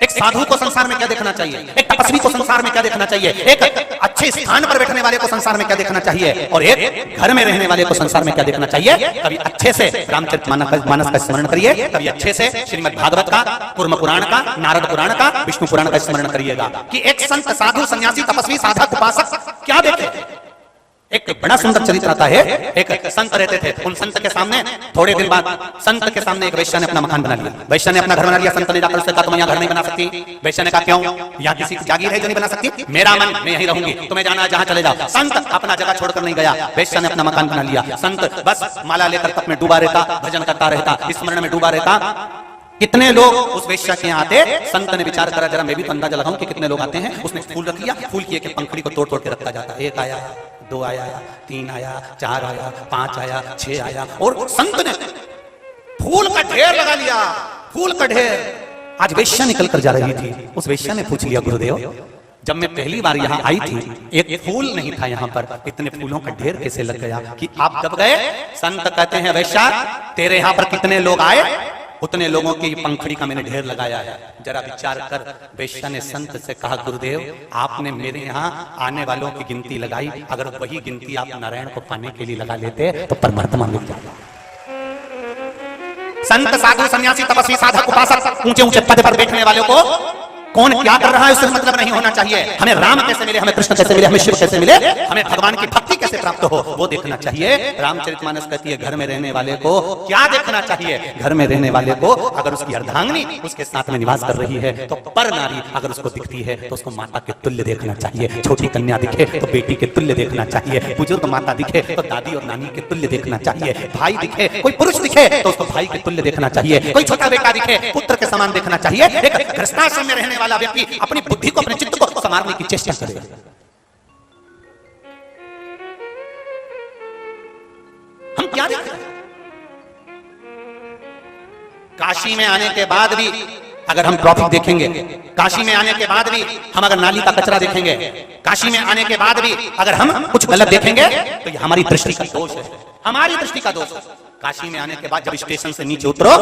एक साधु को संसार में क्या देखना चाहिए, एक तपस्वी को संसार में क्या देखना चाहिए, एक अच्छे स्थान पर बैठने वाले को संसार में क्या देखना चाहिए, और एक घर में रहने वाले को संसार में क्या देखना चाहिए। कभी अच्छे से रामचरितमानस का स्मरण करिए, कभी अच्छे से श्रीमद् भागवत का, कूर्म पुराण का, नारद पुराण का, विष्णु पुराण का स्मरण करिएगा कि एक संत, साधु, सन्यासी, तपस्वी, साधक, उपासक क्या देखे। एक बड़ा सुंदर चरित्र आता है, एक संत रहते थे, उन संत के सामने थोड़े दिन बाद संत के सामने एक वैश्या ने अपना मकान बना लिया, वैश्या ने अपना घर बना लिया। संत ने जाकर उससे कहा तुम यहाँ घर नहीं बना सकती। वैश्या ने कहा क्यों, यहाँ किसी की जागीर है जो नहीं बना सकती, मेरा मन, मैं यहीं रहूंगी, तुम्हें जाना जहां चले जाओ। संत अपना जगह छोड़कर नहीं गया, वैश्या ने अपना मकान बना लिया। संत बस माला लेकर तप में डूबा रहता, भजन करता रहता, स्मरण में डूबा रहता। कितने लोग उस वेश्या के यहाँ आते, संत ने विचार करा जरा मैं भी तो अंदाजा लगाऊं कि कितने लोग आते हैं। उसने फूल रख लिया, फूल की एक पंखड़ी को तोड़ तोड़ के रखता जाता, एक आया, 2 आया, 3 आया, 4 आया, 5 आया, 6 आया, और संत ने फूल का ढेर लगा लिया, फूल का ढेर। आज वेश्या निकल कर जा रही थी, उस वेश्या ने पूछ लिया गुरुदेव जब मैं पहली बार यहाँ आई थी एक फूल नहीं था यहाँ पर, इतने फूलों का ढेर कैसे लग गया कि आप दब गए। संत कहते हैं वैश्या तेरे यहाँ पर कितने लोग आए, उतने लोगों की पंखड़ी का मैंने ढेर लगाया है, जरा विचार कर। वैश्या ने संत से कहा गुरुदेव आपने मेरे यहाँ आने वालों की गिनती लगाई, अगर वही गिनती आप नारायण को पाने के लिए लगा लेते तो परमात्मा मिल जाता। संत, साधु, सन्यासी, तपस्वी, साधक, उपासक, ऊंचे ऊंचे पद पर बैठने वालों को कौन क्या कर रहा है उससे मतलब नहीं होना चाहिए। हमें राम कैसे मिले, हमें कृष्ण कैसे मिले, हमें शिव कैसे मिले, हमें भगवान की भक्ति कैसे प्राप्त हो वो देखना चाहिए। रामचरितमानस कहती है घर में रहने वाले को क्या देखना चाहिए, घर में रहने वाले को अगर उसकी अर्धांगिनी उसके साथ में निवास कर रही है तो पर नारी अगर उसको दिखती है तो उसको माता के तुल्य देखना चाहिए। छोटी कन्या दिखे तो बेटी के तुल्य देखना चाहिए, बुजुर्ग माता दिखे तो दादी और नानी के तुल्य देखना चाहिए, भाई दिखे, कोई पुरुष दिखे तो उसको भाई के तुल्य देखना चाहिए, कोई छोटा बेटा दिखे पुत्र के समान देखना चाहिए। एक गृहस्थाश्रम में रहने वाला व्यक्ति अपनी बुद्धि को, अपने चित्त को संवारने की चेष्टा करे। हम क्या देख रहे हैं? काशी में आने के बाद भी अगर हम ट्रैफिक देखेंगे, काशी में आने के बाद भी हम अगर नाली का कचरा देखेंगे, काशी में आने के बाद भी अगर हम कुछ गलत देखेंगे तो ये हमारी दृष्टि का दोष है, हमारी दृष्टि का दोष है। काशी में आने के बाद जब स्टेशन से नीचे उतरो,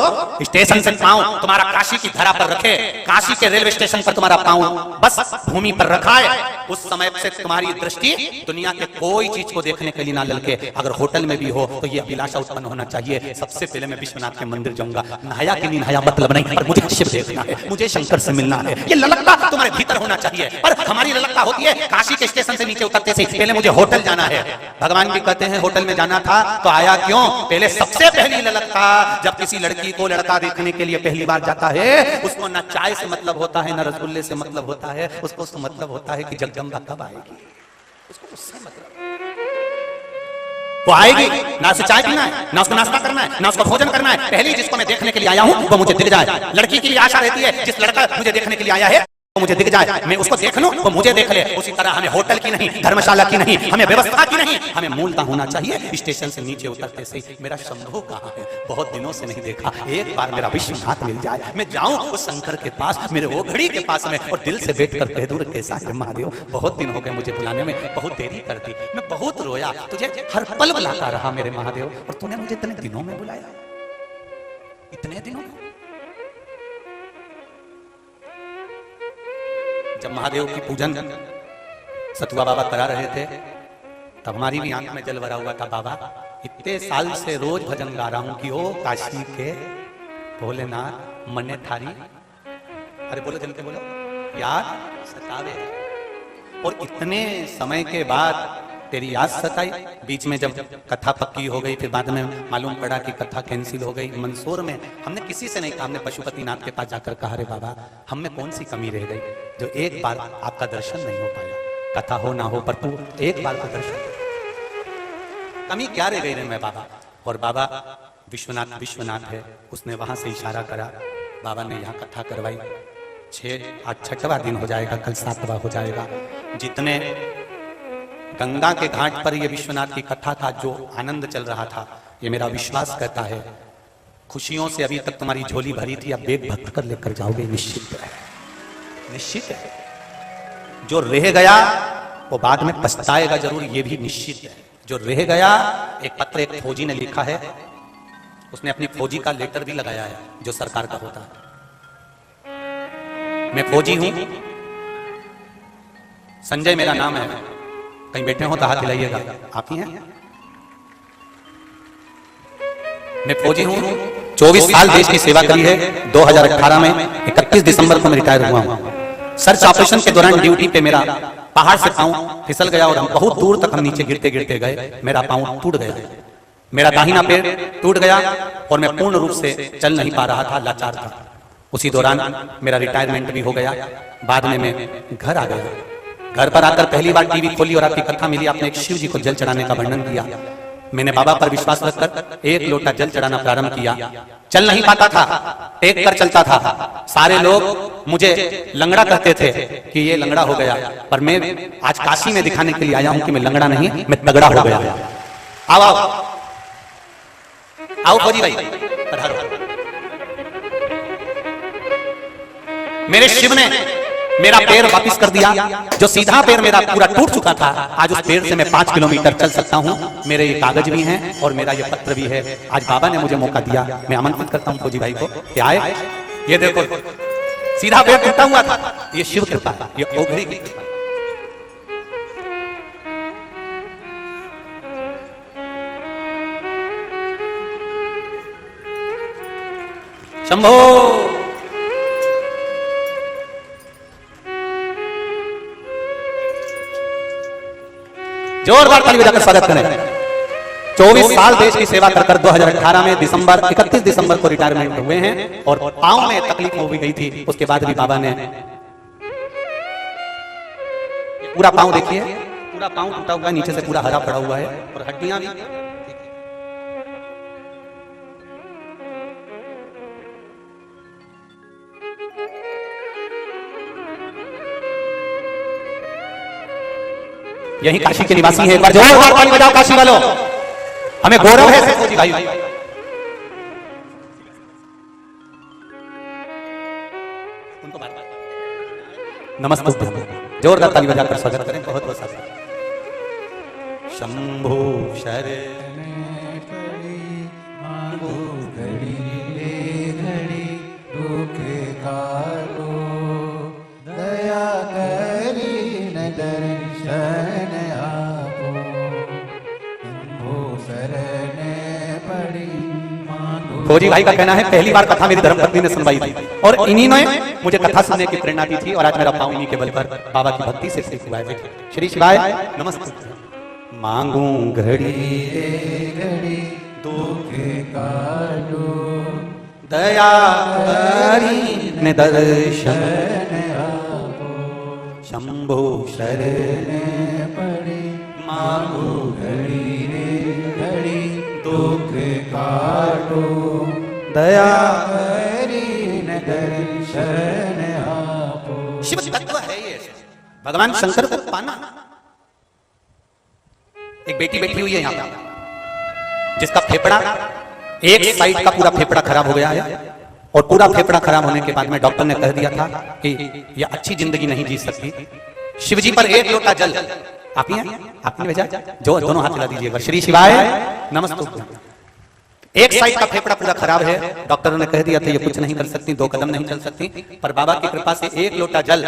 स्टेशन से पांव तुम्हारा काशी की धरा पर रखे, काशी के रेलवे स्टेशन पर तुम्हारा पांव बस भूमि पर रखा है, उस समय से तुम्हारी दृष्टि दुनिया के कोई चीज को देखने के लिए ना ललके। अगर होटल में भी हो तो ये अभिलाषा उत्पन्न होना चाहिए, सबसे पहले मैं विश्वनाथ के मंदिर जाऊंगा, नहाया कि नहीं नहाया मतलब नहीं, पर मुझे शिव देखना है, मुझे शंकर से मिलना है, ये ललकता तुम्हारे भीतर होना चाहिए। पर हमारी ललकता होती है काशी के स्टेशन से नीचे उतरते से पहले मुझे होटल जाना है। भगवान भी कहते हैं होटल में जाना था तो आया क्यों, पहले सबसे पहली ललकता जब किसी लड़की को लड़का देखने के लिए पहली बार जाता है, उसको ना चाय से मतलब होता है ना रसगुल्ले से मतलब होता है, उसको मतलब होता है कि जगदम्बा कब आएगी, उसको उससे मतलब वो आएगी ना, उसे चाय पीना है ना, उसको नाश्ता करना है ना, उसको भोजन करना है। पहली जिसको मैं देखने के लिए आया हूं वो मुझे दिख जाए। लड़की की आशा रहती है जिस लड़का मुझे देखने के लिए आया है वो मुझे दिख जाए, मैं उसको देख लूं वो मुझे देख ले। उसी तरह हमें होटल की नहीं, धर्मशाला की नहीं, हमें व्यवस्था की नहीं, हमें मूलता होना चाहिए। स्टेशन से नीचे उतरते से मेरा शंभू कहाँ है, बहुत दिनों से नहीं देखा, एक बार मेरा विश्वनाथ मिल जाए, मैं जाऊं उस शंकर के पास, मेरे वो घड़ी के पास में, और दिल से बैठ कर कह दूं कैसा है महादेव, बहुत दिन हो गए मुझे बुलाने में, बहुत देरी कर दी, मैं बहुत रोया, तुझे हर पल बुलाता रहा मेरे महादेव, और तूने मुझे इतने दिनों में बुलाया, इतने दिनों में। जब महादेव की पूजन सतुआ बाबा करा रहे थे तब हमारी भी आंख में जल भरा हुआ था। बाबा इतने साल से रोज भजन गा रहा हूं कि ओ काशी के भोलेनाथ मने थारी, अरे बोलो जल्दी बोलो, याद सतावे। और इतने समय के बाद तेरी याद सताई। बीच में जब कथा पक्की हो गई, फिर बाद में मालूम पड़ा कि कथा कैंसिल हो गई। मंदसौर में हमने किसी से नहीं कहा, हमने पशुपतिनाथ के पास जाकर कहा, अरे बाबा हम में कौन सी कमी रह गई जो एक बार आपका दर्शन नहीं हो पाया। कथा हो ना हो पर तू एक बार का दर्शन, कमी क्या रह गई रे मैं बाबा। और बाबा विश्वनाथ विश्वनाथ है, उसने वहां से इशारा करा, बाबा ने यहाँ कथा करवाई। 6-8 दिन हो जाएगा, कल 7वां हो जाएगा। जितने गंगा के घाट पर ये विश्वनाथ की कथा था, जो आनंद चल रहा था, ये मेरा विश्वास कहता है खुशियों से अभी तक तुम्हारी झोली भरी थी, अब बेग भक्त कर लेकर जाओगे, निश्चित है, निश्चित है। जो रह गया वो बाद में पछताएगा जरूर, ये भी निश्चित है। जो रह गया, एक पत्र एक फौजी ने लिखा है, उसने अपनी फौजी का लेटर भी लगाया है जो सरकार का होता है। मैं फौजी हूं, संजय मेरा नाम है, कहीं बैठे हो तो हाथ हिलाइएगा, आप ही हैं। मैं फौजी हूं, 24 साल देश की सेवा करी है। 2018 में 31 दिसंबर को मैं रिटायर हुआ हूं। सर्च ऑपरेशन के दौरान ड्यूटी पे मेरा पहाड़ से पांव फिसल गया और हम बहुत दूर तक हम नीचे गिरते गिरते गए। मेरा पांव टूट गया, मेरा दाहिना पैर टूट गया और मैं पूर्ण रूप से चल नहीं पा रहा था, लाचार था। उसी दौरान मेरा रिटायरमेंट भी हो गया। बाद में मैं घर आ गया। घर पर आकर पहली बार टीवी खोली और आपकी कथा मिली। आपने एक शिव जी को जल चढ़ाने का वर्णन किया। मैंने बाबा पर विश्वास रखकर 1 लोटा जल चढ़ाना प्रारंभ किया। चल नहीं पाता था, टेक कर चलता था। सारे लोग मुझे लंगड़ा कहते थे कि ये लंगड़ा हो गया, पर मैं आज काशी में दिखाने के लिए आया हूं कि मैं लंगड़ा नहीं, मैं तगड़ा हो गया। आओ आओ आओ फौजी भाई, मेरे शिव ने मेरा पैर वापस कर दिया। जो सीधा पैर मेरा पूरा टूट चुका था, आज उस पैर से मैं 5 किलोमीटर चल सकता हूं। मेरे ये कागज भी हैं और मेरा ये पत्र भी है। आज बाबा ने मुझे मौका दिया। मैं आमंत्रित करता हूं फौजी भाई को कि आए। ये देखो सीधा पैर टूटा हुआ था, ये शिव कृपा है, ये ओघरी की कृपा। शंभो जोरदार ताली बजाकर स्वागत करें। 24 साल देश की सेवा कर 2018 में 31 दिसंबर को रिटायरमेंट हुए हैं और पांव में तकलीफ हो गई थी। उसके बाद भी बाबा ने पूरा पांव देखिए, पूरा पांव टूटा हुआ है, नीचे से पूरा हरा पड़ा हुआ है और हड्डियां भी। यही काशी के निवासी हैं। एक बार जोरदार ताली बजाओ काशी वालों, हमें गौरव है फौजी भाई। उनको नमस्ते, जोरदार ताली बजाकर स्वागत करें। बहुत बहुत स्वागत। शंभो शरण मांगो घड़ी ले घड़ी, दुख काटो दया करी न दर्शन आपो। शंभो शरण पड़ी मांगो। फौजी भाई का कहना है पहली बार कथा मेरी धर्मपत्नी ने सुनवाई थी और इन्हीं ने मुझे कथा सुनने की प्रेरणा दी थी और आज मेरा पांव इन्हीं के बल पर बाबा की भक्ति से ठीक हुआ है। श्री शिवाय नमस्ते। मांगू घड़ी घड़ी दुख काटो दया करी न दर्शन आपो। शंभो शरण पड़ी मांगू घड़ी रे घड़ी दुख काटो दया करी न दर्शन आपो। शिव तत्व है ये। भगवान शंकर को पाना। एक बेटी बैठी हुई है यहाँ पे, जिसका फेफड़ा एक साइड का पूरा फेफड़ा खराब हो गया है और पूरा फेफड़ा खराब होने के बाद में डॉक्टर ने कह दिया था कि यह अच्छी जिंदगी नहीं जी सकती। शिवजी पर 1 लोटा जल आप ही हैं, आपने भेजा, जो दोनों हाथ हिला दीजिएगा। श्री शिवाय नमस्ते। एक साइड का फेफड़ा पूरा खराब है, डॉक्टरों ने कह दिया था ये कुछ नहीं कर सकती, 2 कदम नहीं चल सकती, पर बाबा की कृपा से 1 लोटा जल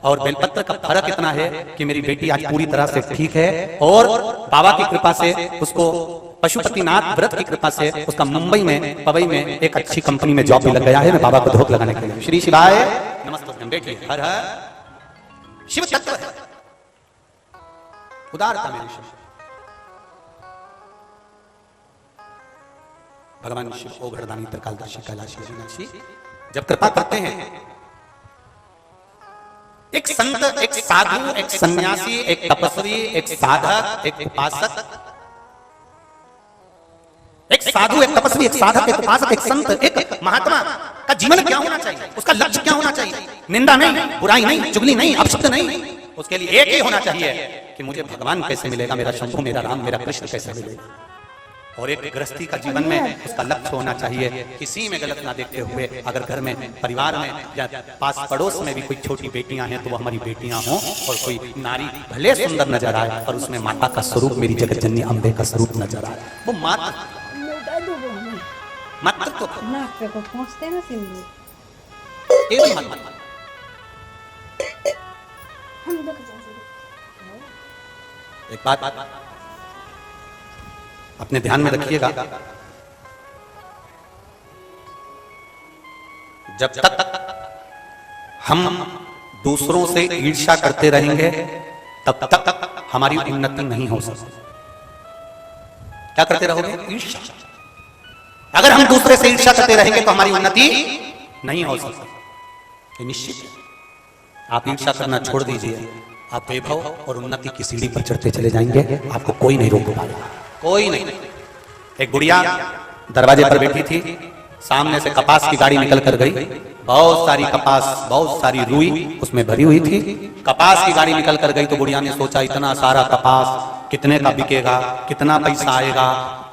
और बेलपत्र का फर्क इतना है कि मेरी बेटी आज पूरी तरह से ठीक है। और बाबा की कृपा से उसको, पशुपतिनाथ व्रत की कृपा से उसका मुंबई में, पवई में एक अच्छी कंपनी में जॉब भी लग गया है। मैं बाबा को धोख लगाने के लिए श्री शिवाय नमस्ते। बेटी हर हर शिव तत्व है, उदारता मेरी शिव, भगवान शिव ओघड़दानी त्रिकालदर्शी कैलाशी अविनाशी जब कृपा करते हैं, एक संत, एक साधु, एक सन्यासी, एक तपस्वी, एक साधक, एक उपासक, एक साधु, एक तपस्वी, एक साधक, एक उपासक, एक संत, एक महात्मा का जीवन क्या होना चाहिए, उसका लक्ष्य क्या होना चाहिए? निंदा नहीं, बुराई नहीं, चुगली नहीं, अपशब्द नहीं, उसके लिए एक ही होना चाहिए कि मुझे भगवान कैसे मिलेगा, मेरा शंभु, मेरा राम, मेरा कृष्ण कैसे मिलेगा। और एक गृहस्थी का जीवन में उसका लक्ष्य होना चाहिए किसी में गलत ना देखते हुए, अगर घर में, परिवार में या पास पड़ोस में भी कोई छोटी बेटियां हैं तो वो हमारी बेटियां हों, और कोई नारी भले सुंदर नजर आए और उसमें माता का स्वरूप, मेरी जगत जननी अम्बे का स्वरूप नजर आए, वो माता मात्र तो पहुंचते ना सिंधु एक बात अपने ध्यान में रखिएगा, जब तक हम दूसरों से ईर्ष्या करते रहेंगे तब तक हमारी उन्नति नहीं हो सकती। क्या करते रहोगे? ईर्ष्या। अगर हम दूसरे से ईर्ष्या करते रहेंगे तो हमारी उन्नति नहीं हो सकती, ये निश्चित है। आप ईर्ष्या करना छोड़ दीजिए, आप वैभव और उन्नति की सीढ़ी पर चढ़ते चले जाएंगे, आपको कोई नहीं रोक पाएगा, कोई नहीं। एक बुढ़िया दरवाजे पर बैठी थी, सामने से कपास की गाड़ी निकल कर गई, बहुत सारी कपास, बहुत सारी रुई उसमें भरी हुई थी। कपास की गाड़ी निकल कर गई तो बुढ़िया ने सोचा इतना सारा कपास कितने का बिकेगा, कितना पैसा आएगा,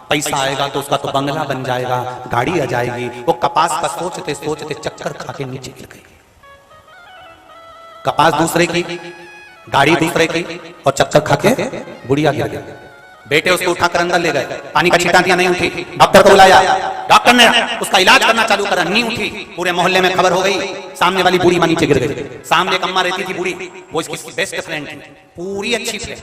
पैसा आएगा तो उसका तो बंगला बन जाएगा, गाड़ी आ जाएगी। वो कपास का सोचते सोचते चक्कर खा के नीचे गिर गई। कपास दूसरे की, गाड़ी दूसरे की, और चक्कर खा के बुढ़िया गिर गई। बेटे उसको उठाकर अंदर ले गए, पानी का छींटा दिया, नहीं उठी, डॉक्टर को बुलाया, डॉक्टर ने उसका इलाज करना चालू करा, नहीं उठी। पूरे मोहल्ले में खबर हो गई, सामने वाली बूढ़ी मां नीचे गिर गई। सामने एक अम्मा रहती थी बूढ़ी, वो इसकी बेस्ट फ्रेंड थी, पूरी अच्छी फ्रेंड।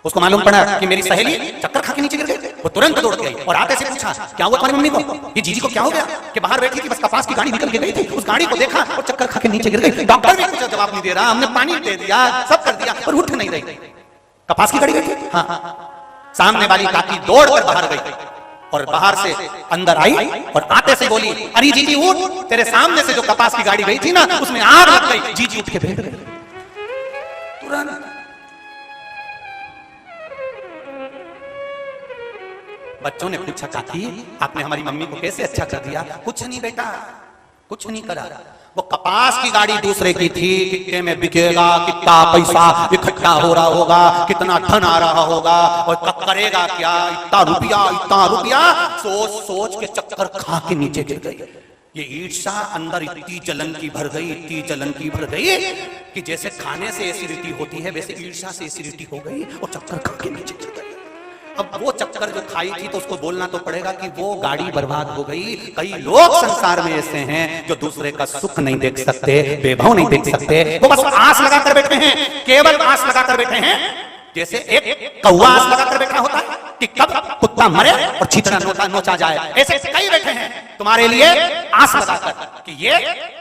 उसको मालूम पड़ा कि मेरी सहेली चक्कर खा के नीचे गिर गई, वो तुरंत दौड़ गई और आते से पूछा क्या हुआ तुम्हारी मम्मी को, ये जीजी को क्या हो गया, कि बाहर बैठी थी, बस कपास की गाड़ी निकल के गई थी, उस गाड़ी को देखा और चक्कर खा के नीचे गिर गई। डॉक्टर भी कुछ जवाब नहीं दे रहा, हमने पानी दे दिया, सब कर दिया, पर उठ नहीं रही। कपास की गाड़ी गई थी, हाँ। सामने वाली काकी दौड़ कर बाहर गई और बाहर से अंदर आई और आते से बोली, अरे जीजी उठ, तेरे सामने से जो कपास की गाड़ी गई थी ना उसमें आग लग गई। जीजी उठ के बैठ गई तुरंत। बच्चों ने पूछा काकी आपने हमारी मम्मी को कैसे अच्छा कर दिया? कुछ नहीं बेटा, कुछ नहीं करा, वो कपास की गाड़ी दूसरे की थी, कितने में बिकेगा, कितना पैसा इकट्ठा हो रहा होगा, कितना धन आ रहा होगा, और कब करेगा क्या, इतना रुपया सोच सोच के चक्कर खा के नीचे गिर गई। ये ईर्ष्या अंदर इतनी जलन की भर गई, इतनी जलन की भर गई कि जैसे खाने से एसिडिटी होती है वैसे ईर्ष्या से एसिडिटी हो गई और चक्कर खा के नीचे गिर गई। अब वो चक्कर जो खाई थी तो उसको बोलना तो पड़ेगा कि वो गाड़ी बर्बाद हो गई। कई लोग संसार में ऐसे हैं जो दूसरे का सुख नहीं देख सकते, वैभव नहीं देख सकते, वो बस आस लगाकर बैठे हैं, केवल आस लगाकर बैठे हैं। जैसे एक कौवा आस लगाकर बैठा होता है कि कब कुत्ता मरे और छींटड़ा नोचा जाए, ऐसे कई बैठे हैं तुम्हारे लिए आस लगाकर कि ये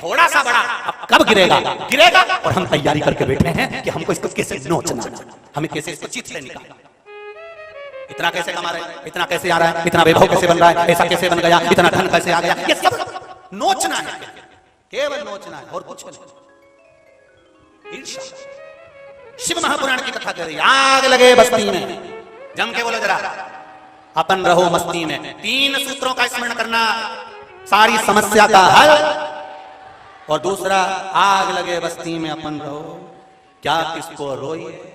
थोड़ा सा बड़ा अब कब गिरेगा, और हम तैयारी करके बैठे हैं कि हमको इसको कैसे नोचना, हमें कैसे इसको चीथ लेने का, इतना कैसे कमा रहे हैं, इतना कैसे आ रहा है, इतना वैभव कैसे बन रहा है, ऐसा कैसे बन गया, इतना धन कैसे आ गया, ये सब नोचना है, केवल नोचना है और कुछ नहीं। ईर्ष्या। शिव महापुराण की कथा कर रही, आग लगे बस्ती में, जम के बोलो जरा, अपन रहो मस्ती में। 3 सूत्रों का स्मरण करना सारी समस्या का हल, और दूसरा आग लगे बस्ती में अपन रहो, क्या किसको रोइए।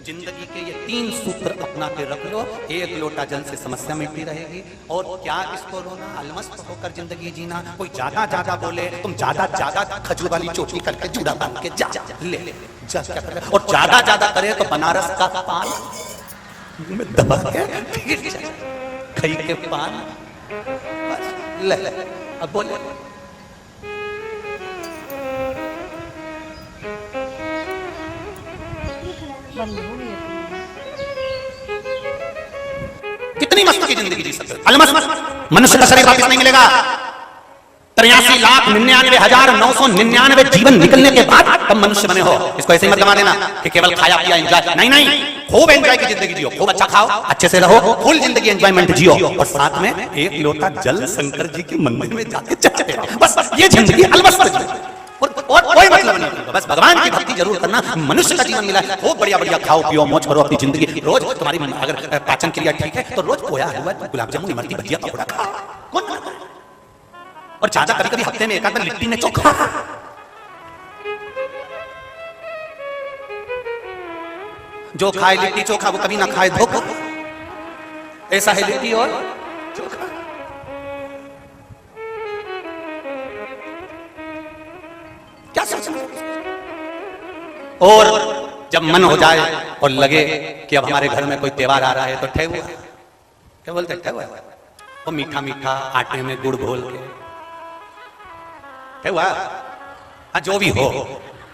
जिंदगी के ये 3 सूत्र अपना के रख लो, 1 लोटा जल से समस्या मिटती रहेगी। और क्या किसको रोना, अलमस्त होकर जिंदगी जीना। कोई ज्यादा ज्यादा बोले, तुम ज्यादा ज्यादा खजूर वाली चोटी करके जूड़ा बांध के जा ले जा, क्या कर, और ज्यादा ज्यादा करे तो बनारस का पान में दबा के फिर खई के पान। बस ले अब बोले बंद हो गई है। कितनी मस्त की जिंदगी जी सकते हो। अलमस्त मनुष्य का शरीर वापस नहीं मिलेगा। 83,99,999 जीवन निकलने के बाद तब मनुष्य बने हो। इसको ऐसे ही मत गवा देना कि केवल खाया पिया एंजॉय। नहीं नहीं, खूब एंजॉय की जिंदगी जियो, खूब अच्छा खाओ, अच्छे से रहो, फुल जिंदगी एंजॉयमेंट जियो, और साथ में एक लोटा जल शंकर जी के मंदिर में जाके चढ़ाते रहो। बस ये जिंदगी अलमस्त जिंदगी, और कोई मतलब नहीं। बस भगवान की भक्ति जरूर करना। मनुष्य का जीवन मिला है, खूब बढ़िया बढ़िया खाओ पियो मौज करो अपनी जिंदगी। रोज तुम्हारी अगर पाचन क्रिया ठीक है तो रोज पोया हुआ गुलाब जामुन इमरती भजिया पकौड़ा खाओ, कौन मना करे? और ज्यादा कभी कभी हफ्ते में एक आध बार लिट्टी में चोखा। जो खाए लिट्टी चोखा वो कभी ना खाए धोखा। ऐसा है लिट्टी और चोखा। क्या सोचना? और जब मन हो जाए और लगे कि अब हमारे घर में कोई त्योहार आ रहा है तो ठेहुआ, क्या बोलते ठेहुआ, वो मीठा मीठा आटे में गुड़ घोल के ठेहुआ। हाँ जो भी हो,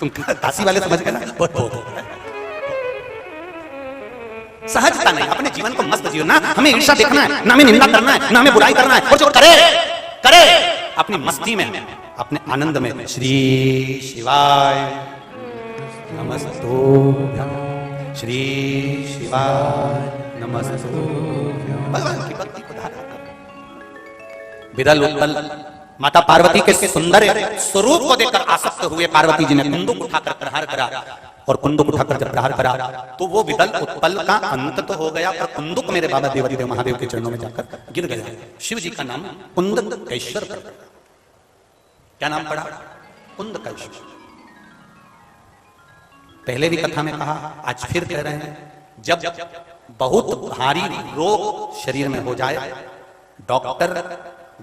तुम काशी वाले समझ गए ना, बहुत हो। सहजता नहीं, अपने जीवन को मस्त जियो ना। हमें ईर्ष्या देखना है ना, हमें निंदा करना है ना, हमें बुराई करना है। और जो करे करे अपनी मस्ती में, अपने आनंद में। श्री शिवाय नमस्तुभ्यं, श्री शिवाय नमस्तुभ्यं। भगवान की भक्ति को धारण करो। विरल उत्पल माता पार्वती के सुंदर स्वरूप को देखकर आसक्त हुए पार्वती जी ने कुंदुक उठाकर प्रहार करा, और कुंदुक उठाकर जब प्रहार करा तो वो विरल उत्पल का अंत तो हो गया, पर कुंदुक मेरे बाबा देवादिदेव महादेव के चरणों में जाकर गिर गया। शिव जी का नाम कुंदकेश्वर। क्या नाम पड़ा? कुंदकेश्वर। पहले भी कथा में कहा, आज फिर कह रहे हैं, जब बहुत भारी रोग शरीर में हो जाए, डॉक्टर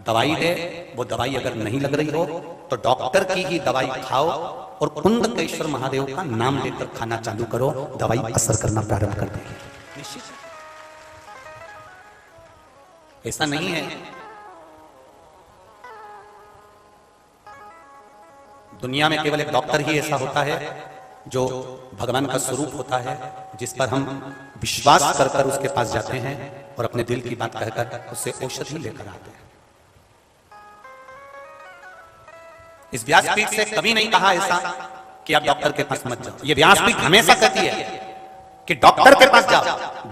दवाई दे, वो दवाई अगर नहीं लग रही हो तो डॉक्टर की ही दवाई खाओ और कुंदकेश्वर महादेव का नाम लेकर खाना चालू करो, दवाई असर करना प्रारंभ कर देगी। ऐसा नहीं है दुनिया में केवल एक डॉक्टर ही ऐसा होता है जो भगवान का स्वरूप होता है, जिस पर हम विश्वास कर कर उसके पास जाते हैं और अपने दिल की बात कहकर उससे औषधि लेकर आते हैं। इस व्यासपीठ से कभी नहीं कहा ऐसा कि आप डॉक्टर के पास मत जाओ। ये व्यासपीठ हमेशा कहती है कि डॉक्टर के पास जाओ,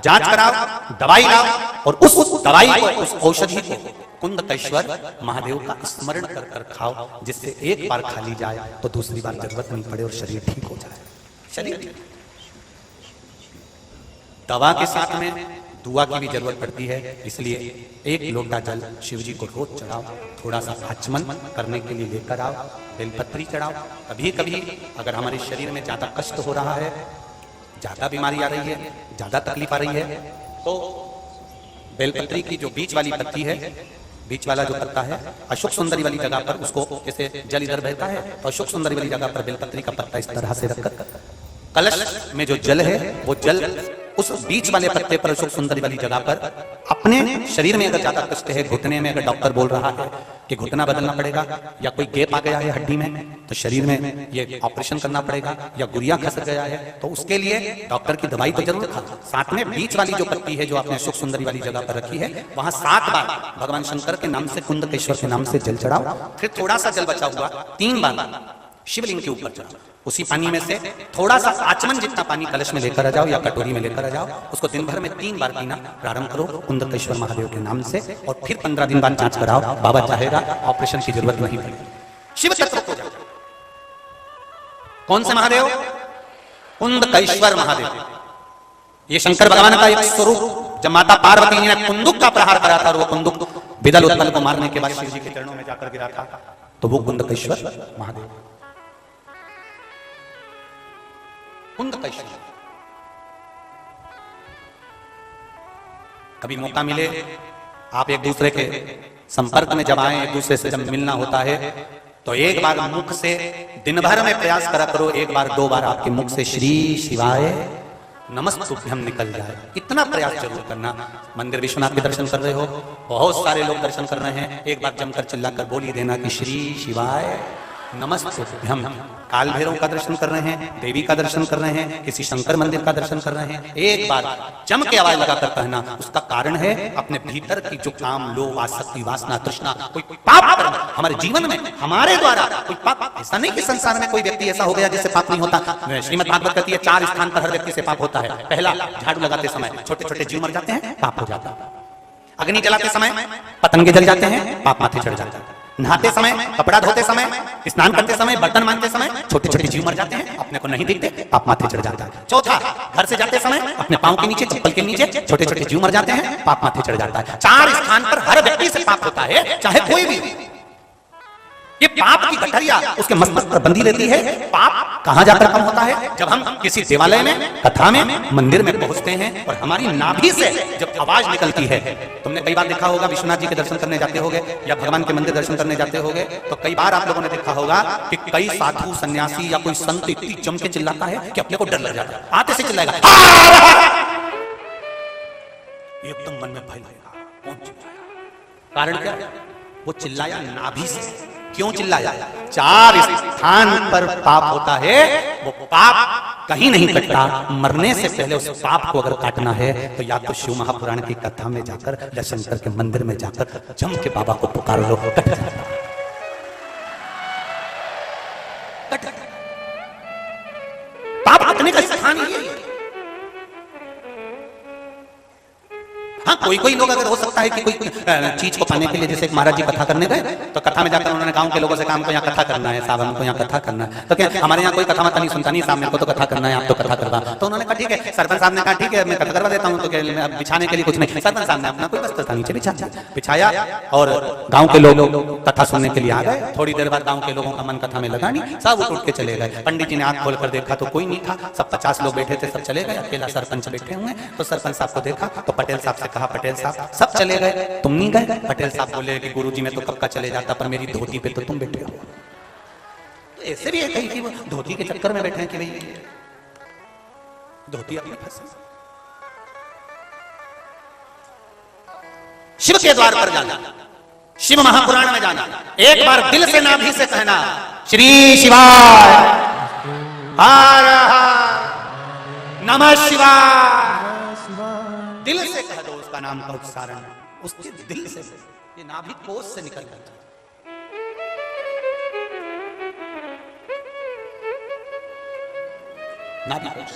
जांच कराओ, दवाई लाओ, और उस दवाई को, उस औषधि को कुंदकेश्वर महादेव का स्मरण कर कर खाओ, जिससे एक बार खा ली जाए तो दूसरी बार जरूरत नहीं पड़े और शरीर ठीक हो जाए। शरीर दवा के साथ में दुआ की भी जरूरत पड़ती है, इसलिए एक लोटा जल शिव जी को रोज चढ़ाओ, थोड़ा सा आचमन करने के लिए लेकर आओ, बेलपत्री चढ़ाओ। कभी कभी अगर हमारे शरीर में ज्यादा कष्ट हो रहा है, ज्यादा बीमारी आ रही है, ज्यादा तकलीफ आ रही है, तो बेलपत्री की जो बीच वाली पत्ती है, बीच वाला जो पत्ता है, अशोक सुंदरी वाली जगह पर उसको, जैसे जल इधर बहता है तो अशोक सुंदरी वाली जगह पर बेलपत्री का पत्ता इस तरह से रखकर कलश में जो जल है वो जल उस बीच वाले पत्ते पर, अशोक सुंदरी वाली जगह पर अपने शरीर में अगर ज्यादा कष्ट है, घुटने में अगर डॉक्टर बोल रहा है कि घुटना बदलना पड़ेगा, या कोई गैप आ गया है हड्डी में तो शरीर में ये ऑपरेशन करना पड़ेगा, या गुरिया खस गया है तो उसके लिए डॉक्टर की दवाई तो जरूर खाओ। साथ में बीच वाली जो पत्ती है जो आपने अशोक सुंदरी वाली जगह पर रखी है, वहां 7 बार भगवान शंकर के नाम से, कुंदकेश्वर के नाम से जल चढ़ाओ। फिर थोड़ा सा जल बचा हुआ 3 बार शिवलिंग के ऊपर चढ़ाओ। उसी पानी में से थोड़ा सा आचमन जितना पानी कलश में लेकर आ जाओ या कटोरी में लेकर आ जाओ, उसको दिन भर में 3 बार पीना प्रारंभ करो कुंदकेश्वर महादेव के नाम से, और फिर 15 दिन बाद जांच कराओ। बाबा चाहेगा ऑपरेशन की जरूरत नहीं पड़ेगी। शिव तत्व को जाओ। कौन से महादेव? कुंदकेश्वर महादेव। ये शंकर भगवान का एक स्वरूप। जब माता पार्वती ने कुंदुक का प्रहार करा था और वो कुंदुक विदल उत्पल को मारने के बाद शिव जी के चरणों में जाकर गिरा था, तो वो कुंदकेश्वर महादेव। कुंदकेश्वर। कभी मौका मिले, आप एक दूसरे के संपर्क में जब आए, एक दूसरे से जब मिलना होता है, तो एक बार मुख से दिन भर में प्रयास करा करो, 1 बार 2 बार आपके मुख से श्री शिवाय नमस्तुभ्यम निकल जाए। इतना प्रयास जरूर करना। मंदिर विश्वनाथ के दर्शन कर रहे हो, बहुत सारे लोग दर्शन कर रहे हैं, एक बार जमकर चिल्लाकर बोली देना कि श्री शिवाय नमस्तुभ्यम। काल भैरव का दर्शन कर रहे हैं, देवी का दर्शन कर रहे हैं, किसी शंकर मंदिर का दर्शन कर रहे हैं, एक बार जम के आवाज लगाकर कहना। उसका कारण है अपने भीतर की जो काम, लोभ, आसक्ति, वासना, तृष्णा, कोई पाप कर्म हमारे जीवन में हमारे द्वारा कोई पाप। ऐसा नहीं कि संसार में कोई व्यक्ति ऐसा हो गया जिससे पाप नहीं होता। श्रीमद् भागवत कहती है 4 स्थान पर हर व्यक्ति से पाप होता है। पहला, झाड़ू लगाते समय छोटे छोटे जीव मर जाते हैं, पाप हो जाता है। अग्नि जलाते समय पतंगे जल जाते हैं, पाप माथे चढ़ जाता है। नहाते समय, कपड़ा धोते समय, स्नान करते समय, बर्तन मांजते समय छोटे छोटे जीव मर जाते हैं, अपने को नहीं दिखते, पाप माथे चढ़ जाता है। चौथा, घर से जाते समय अपने पांव के नीचे, चप्पल के नीचे छोटे छोटे जीव मर जाते हैं, पाप माथे चढ़ जाता है। 4 स्थान पर हर व्यक्ति से पाप होता है, चाहे कोई भी। ये पाप की गठरिया उसके मस्तक पर बंधी रहती है। पाप कहां जाकर कम होता है? जब हम किसी देवालय में, कथा में, मंदिर में पहुंचते हैं और हमारी नाभि से जब आवाज निकलती है। तुमने कई बार देखा होगा, विश्वनाथ जी के दर्शन करने जाते होगे या भगवान के मंदिर दर्शन करने जाते होगे, तो कई बार आप लोगों ने देखा होगा कि कई साधु, सन्यासी या कोई संत इतनी जम के चिल्लाता है कि अपने को डर लग जाता है। आते से चिल्लाएगा, एकदम मन में भय लगेगा, कौन चिल्लाया? कारण क्या? वो चिल्लाया नाभि से। क्यों चिल्लाया? 4 स्थान पर पाप होता है, वो पाप कहीं नहीं कटता। मरने से पहले उस पाप को अगर काटना है तो या तो शिव महापुराण की कथा में जाकर या शंकर के मंदिर में जाकर जम के बाबा को पुकार लो, कट जाता। पाप कटने का स्थान ही है। हाँ, कोई कोई लोग अगर हो सकता है कि कोई चीज को पाने के लिए, जैसे महाराज जी कथा करने गए तो कथा में जाकर उन्होंने गांव के लोगों से कहा हमको यहाँ कथा करना है, साहब हमको यहाँ कथा करना है। तो क्या हमारे यहाँ कोई कथा मत नहीं सुनता नहीं साहब, मेरे को तो कथा करना है, आप तो कथा करवा। तो उन्होंने कहा ठीक है। सरपंच साहब ने कहा ठीक है मैं कथा करवा देता हूँ। तो क्या बिछाने के लिए कुछ नहीं, सरपंच साहब ने अपना कोई बस्तर था नीचे बिछाया और गाँव के लोग कथा सुनने के लिए आ गए। थोड़ी देर बाद गाँव के लोगों का मन कथा में लगा नहीं, सब उठ के चले गए। पंडित जी ने आंख खोल कर देखा तो कोई नहीं था, सब 50 लोग बैठे थे, सब चले गए, अकेला सरपंच बैठे हुए। तो सरपंच साहब को देखा तो पटेल साहब से कहा, पटेल साहब सब चले गए, तुम नहीं गए? पटेल साहब बोले कि गुरुजी मैं तो कब का चले जाता, पर मेरी धोती पे तो तुम बैठे हो। तो ऐसे भी है कहीं कि वो धोती के चक्कर में बैठे हैं कि भाई धोती अपनी फंसी। शिव के द्वार पर जाना, शिव महापुराण में जाना, एक बार दिल से नाभि से कहना श्री शिवाय हर हर नमः शिवाय। दिल से कह दो उसका नाम का उच्चारण, उसके दिल से, ये नाभि कोश से निकल जाता है। नाभि कोश।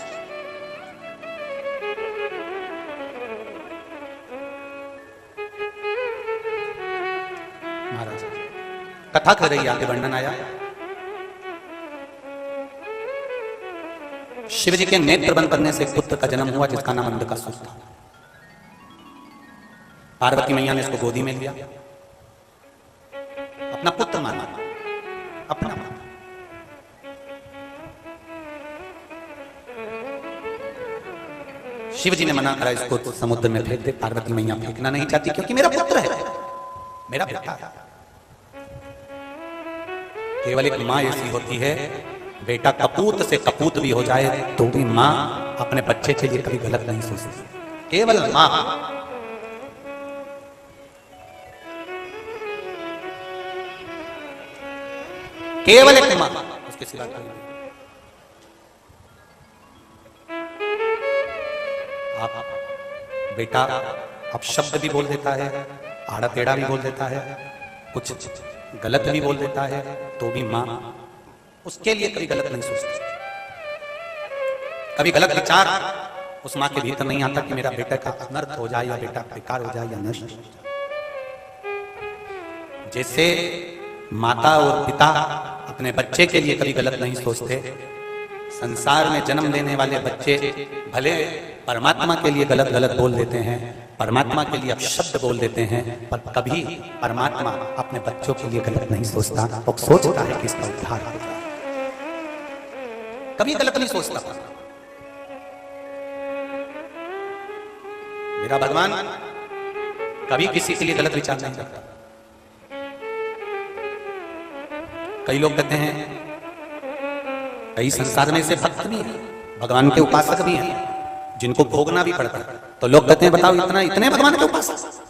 महाराज कथा कर रही, आगे वर्णन आया। शिव जी के नेत्र बंद करने से पुत्र का जन्म हुआ जिसका नाम अंधकासुर था। पार्वती मैया ने इसको गोदी में लिया, अपना पुत्र माना, अपना। शिव जी ने मना करा इसको समुद्र में फेंक दे। पार्वती मैया फेंकना नहीं चाहती क्योंकि मेरा पुत्र है, मेरा बेटा है। केवल एक मां ऐसी होती है, बेटा कपूत से कपूत भी हो जाए तो भी मां अपने बच्चे के लिए कभी गलत नहीं सोचती। केवल मां। केवल एक मां, उसके सिवा कोई नहीं। आप बेटा अब शब्द भी बोल देता है, आड़ा टेढ़ा भी बोल देता है, कुछ गलत भी बोल देता है, तो भी मां उसके लिए कभी गलत नहीं सोचती। कभी गलत विचार उस मां के भीतर नहीं आता कि मेरा बेटा का अनर्थ हो जाए या बेटा बेकार हो जाए या नष्ट हो जाए। जैसे माता और पिता अपने बच्चे के लिए कभी गलत नहीं सोचते, संसार में जन्म लेने वाले बच्चे भले परमात्मा के लिए गलत गलत बोल देते हैं, परमात्मा के लिए अपशब्द बोल देते हैं, पर कभी परमात्मा अपने बच्चों के लिए गलत नहीं सोचता। वो सोचता है कि इसका उद्धार हो जाए, कभी गलत नहीं सोचता। मेरा भगवान कभी किसी के लिए गलत विचार नहीं करता। कई लोग कहते हैं, कई संसार में से भक्त भी हैं, भगवान के उपासक भी हैं, जिनको भोगना भी पड़ता है। तो लोग कहते हैं बताओ इतना इतने भगवान के उपासक,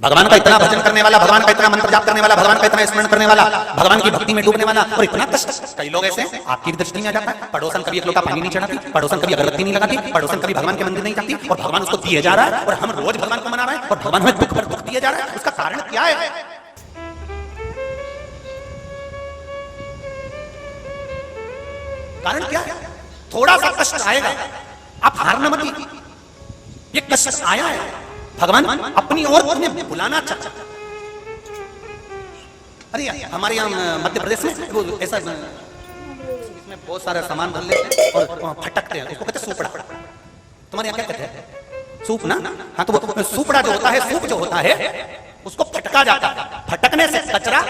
भगवान का इतना भजन करने वाला, भगवान का इतना मंत्र जाप करने वाला, भगवान का इतना स्मरण करने वाला, भगवान की भक्ति में डूबने वाला, और इतना कष्ट। कई लोग ऐसे हैं, आपकी दृष्टि में आ जाता है, पड़ोसन कभी एक लोटा पानी नहीं चढ़ाती, पड़ोसन कभी अगरबत्ती नहीं लगाती, पड़ोसन कभी भगवान के मंदिर नहीं जाती, और भगवान उसको दिए जा रहा है, और हम रोज भगवान को मना रहे हैं, और भगवान हमें दुख पर दुख दिए जा रहा है। उसका कारण क्या है? कारण क्या है? थोड़ा सा कष्ट आएगा, आप हारना मत लीजिए। ये कष्ट आया है, भगवान अपनी ओर तुम्हें बुलाना चाहता है। अरे हमारे यहाँ मध्य प्रदेश में वो ऐसा इसमें बहुत सारा सामान भर लेते हैं और फटकते हैं, उसको कहते हैं सूपड़ा। तुम्हारे यहाँ क्या कहते हैं? सूप ना? हाँ, तो वो सूपड़ा जो होता है, सूप जो होता है, उसको फटका जाता है। फटकने से कचरा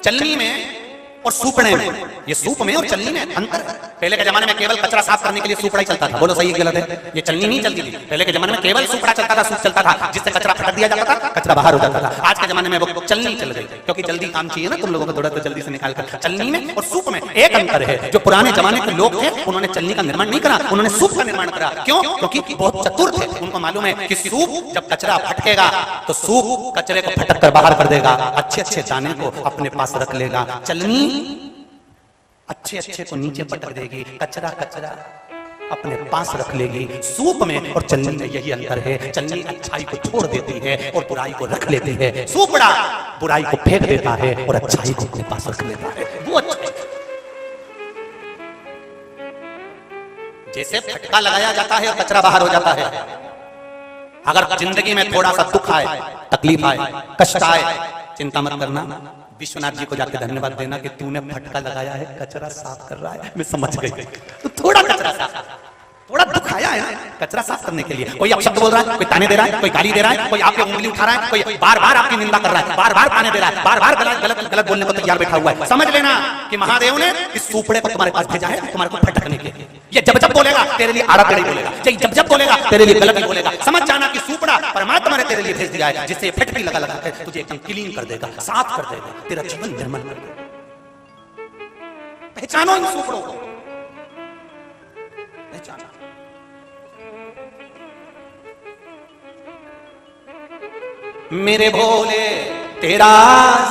चलनी में और सूपड़े में, ये सूप में और चलनी में अंतर है। पहले के जमाने में केवल कचरा साफ करने के लिए सूपड़ा ही चलता था। बोलो सही है गलत है? ये चलनी नहीं चलती थी। पहले के जमाने में केवल सूपड़ा चलता था, सूप चलता था, जिससे कचरा फटक दिया जाता था, कचरा बाहर हो जाता था। आज के जमाने में वो चलनी चल गई, क्योंकि जल्दी काम चाहिए ना तुम लोगों को, थोड़ा तो जल्दी से निकाल कर। चलनी में और सूप में एक अंतर है। जो पुराने जमाने के लोग थे, उन्होंने चलनी का निर्माण नहीं करा, उन्होंने सूप का निर्माण करा। क्यों? क्योंकि बहुत चतुर थे। उनको मालूम है कि सूप जब कचरा फटकेगा तो सूप कचरे को फटक कर बाहर कर देगा, अच्छे अच्छे दाने को अपने पास रख लेगा। चलनी अच्छे अच्छे को नीचे पटक देगी, कचरा कचरा अपने पास रख लेगी। सूप में और चलनी में यही अंतर है। चलनी अच्छाई को छोड़ देती है और बुराई को रख लेती है। सूपड़ा बुराई को फेंक देता है और अच्छाई को अपने पास रख लेता है। वो अच्छा, जैसे फटका लगाया जाता है और कचरा बाहर हो जाता है। अगर जिंदगी में थोड़ा सा दुख आए, तकलीफ आए, कष्ट आए, चिंता मत करना, विश्वनाथ जी को जाकर धन्यवाद देना कि तूने फटका लगाया है, कचरा साफ कर रहा है। मैं समझ गई, तो थोड़ा कचरा साफ, थोड़ा दुख आया है ना, कचरा साफ करने के लिए। कोई अपशब्द बोल रहा है, कोई ताने दे रहा है, कोई गाली दे रहा है, कोई आपके उंगली उठा रहा है, कोई बार बार आपकी निंदा कर रहा है, बार बार ताने दे रहा है, बार बार गलत गलत बोलने को तैयार बैठा हुआ है। समझ लेना कि महादेव ने इस सूपड़े को तुम्हारे पास भेजा है, तुम्हारे को फटकने के लिए। ये जब जब बोलेगा तेरे लिए आड़ा टेढ़ी बोलेगा, जब जब बोलेगा तेरे लिए गलत ही बोलेगा। समझ जाना कि सूपड़ा परमात्मा ने तेरे लिए भेज दिया है, जिससे फटकी लगा लगा के तुझे एकदम क्लीन कर देगा, साफ कर देगा, तेरा जीवन निर्मल कर देगा। पहचानो इन सूपड़ों को, पहचानो। मेरे भोले तेरा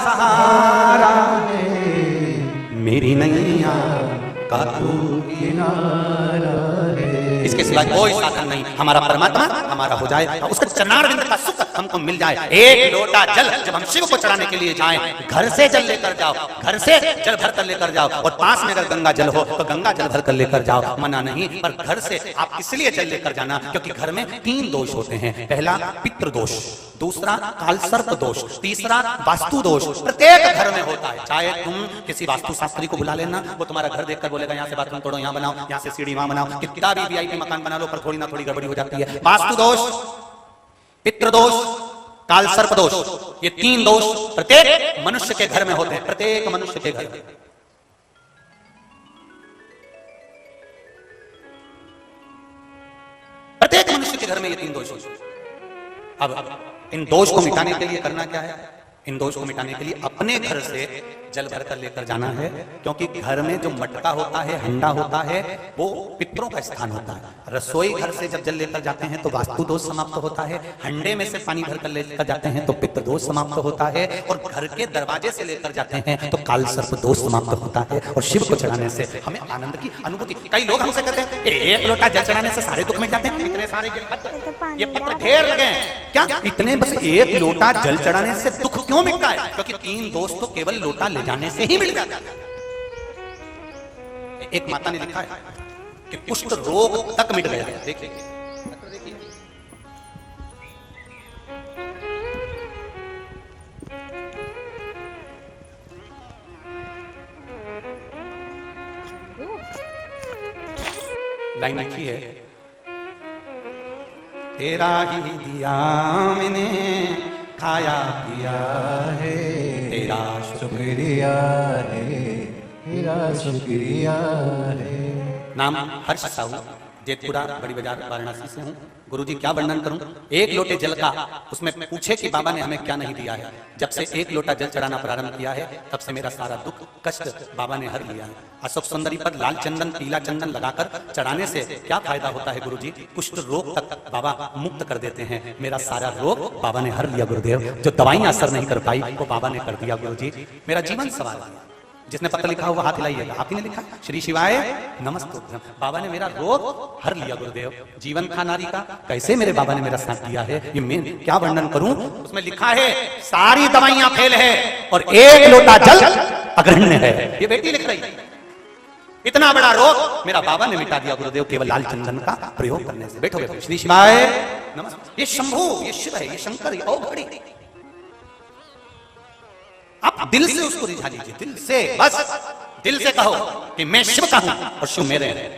सहारा है, मेरी नैया का तू किनारा है। इसके सिवा कोई साधन नहीं। हमारा परमात्मा हमारा हो जाए, उसका चरणारविंद का सुख हमको मिल जाए। एक लोटा जल जब हम शिव को चढ़ाने के लिए जाएं, घर से जल लेकर जाओ, घर से जल भर कर लेकर जाओ। और पास में अगर गंगा जल हो तो गंगा जल भर कर लेकर जाओ, मना नहीं। पर घर से आप इसलिए जल लेकर जाना क्योंकि घर में 3 दोष होते हैं। पहला पितृदोष, दूसरा कालसर्प दोष, तीसरा वास्तु दोष। प्रत्येक घर में होता है। चाहे तुम किसी वास्तु शास्त्री को बुला लेना, वो तुम्हारा घर देखकर बोलेगा यहाँ से बाथरूम तोड़ो, यहाँ बनाओ, यहाँ से सीढ़ी वहां बनाओ, कितना भी वीआईपी मकान बना लो, पर थोड़ी ना थोड़ी गड़बड़ी हो जाती है। वास्तु दोष, पितृदोष, कालसर्प दोष, ये 3 दोष प्रत्येक मनुष्य के घर में होते हैं। प्रत्येक मनुष्य के घर में, प्रत्येक मनुष्य के घर में ये 3 दोष होते हैं। अब इन दोष को मिटाने के लिए करना क्या है? इन दोष को मिटाने के लिए अपने घर से जल भर कर लेकर जाना है, क्योंकि घर में जो मटका होता है, हंडा होता है, वो पितरों का स्थान होता है। रसोई घर से जब जल लेकर जाते हैं तो वास्तु दोष समाप्त होता है। हंडे में से पानी भर कर लेकर जाते हैं तो पितृ दोष समाप्त होता है। और घर के दरवाजे से लेकर जाते हैं तो काल सर्प दोष समाप्त होता है। और शिव को चढ़ाने से हमें आनंद की अनुभूति। कई लोग हमसे कहते हैं एक लोटा जल चढ़ाने से सारे दुख मिट जाते हैं। इतने सारे ये पत्र ढेर लगे हैं क्या? इतने बस एक लोटा जल चढ़ाने से दुख क्यों मिटता है? क्योंकि 3 दोष तो केवल लोटा ले जाने से ही मिल जाता है। एक माता ने लिखा है कि कुष्ठ रोग तक मिट गया। देखिए लाइन लिखी है, तेरा ही दिया मैंने खाया पिया है, तेरा शुक्रिया है, तेरा शुक्रिया है। नाम हर्ष साहू, जेतपुरा बड़ी बाजार वाराणसी से हूँ। गुरुजी क्या वर्णन करूं, एक लोटे जल का उसमें पूछे कि बाबा ने हमें क्या नहीं दिया है। जब से एक लोटा जल चढ़ाना प्रारंभ किया है तब से मेरा सारा दुख कष्ट बाबा ने हर लिया है। अशोक सुंदरी पर लाल चंदन पीला चंदन लगाकर चढ़ाने से क्या फायदा होता है गुरुजी, कुष्ठ रोग तक बाबा मुक्त कर देते हैं। मेरा सारा रोग बाबा ने हर लिया गुरुदेव, जो दवाइयां असर नहीं कर पाई वो बाबा ने कर दिया गुरुजी। मेरा जीवन सवाल है। जिसने पत्र लिखा हुआ हाथ हिलाइएगा, आप ही ने लिखा श्री शिवाय नमस्तुभ्यम। बाबा ने मेरा रोग हर लिया गुरुदेव। जीवन था नारी का, कैसे मेरे बाबा ने मेरा साथ दिया है ये मैं क्या वर्णन करूं। उसमें लिखा है सारी दवाइयां फेल है और एक लोटा जल अग्रहण्य है, ये बेटी लिख रही। इतना बड़ा रोग मेरा बाबा ने मिटा दिया गुरुदेव केवल लाल चंदन का प्रयोग करने से। बैठो बैठो, श्री शिवाय नमस्ते। ये शंभु, ये शिव है, ये शंकर, ये औघड़ी। आप दिल से उसको रिझा लीजिए, दिल से, बस दिल से कहो कि मैं शिव का हूं और शिव मेरे हैं।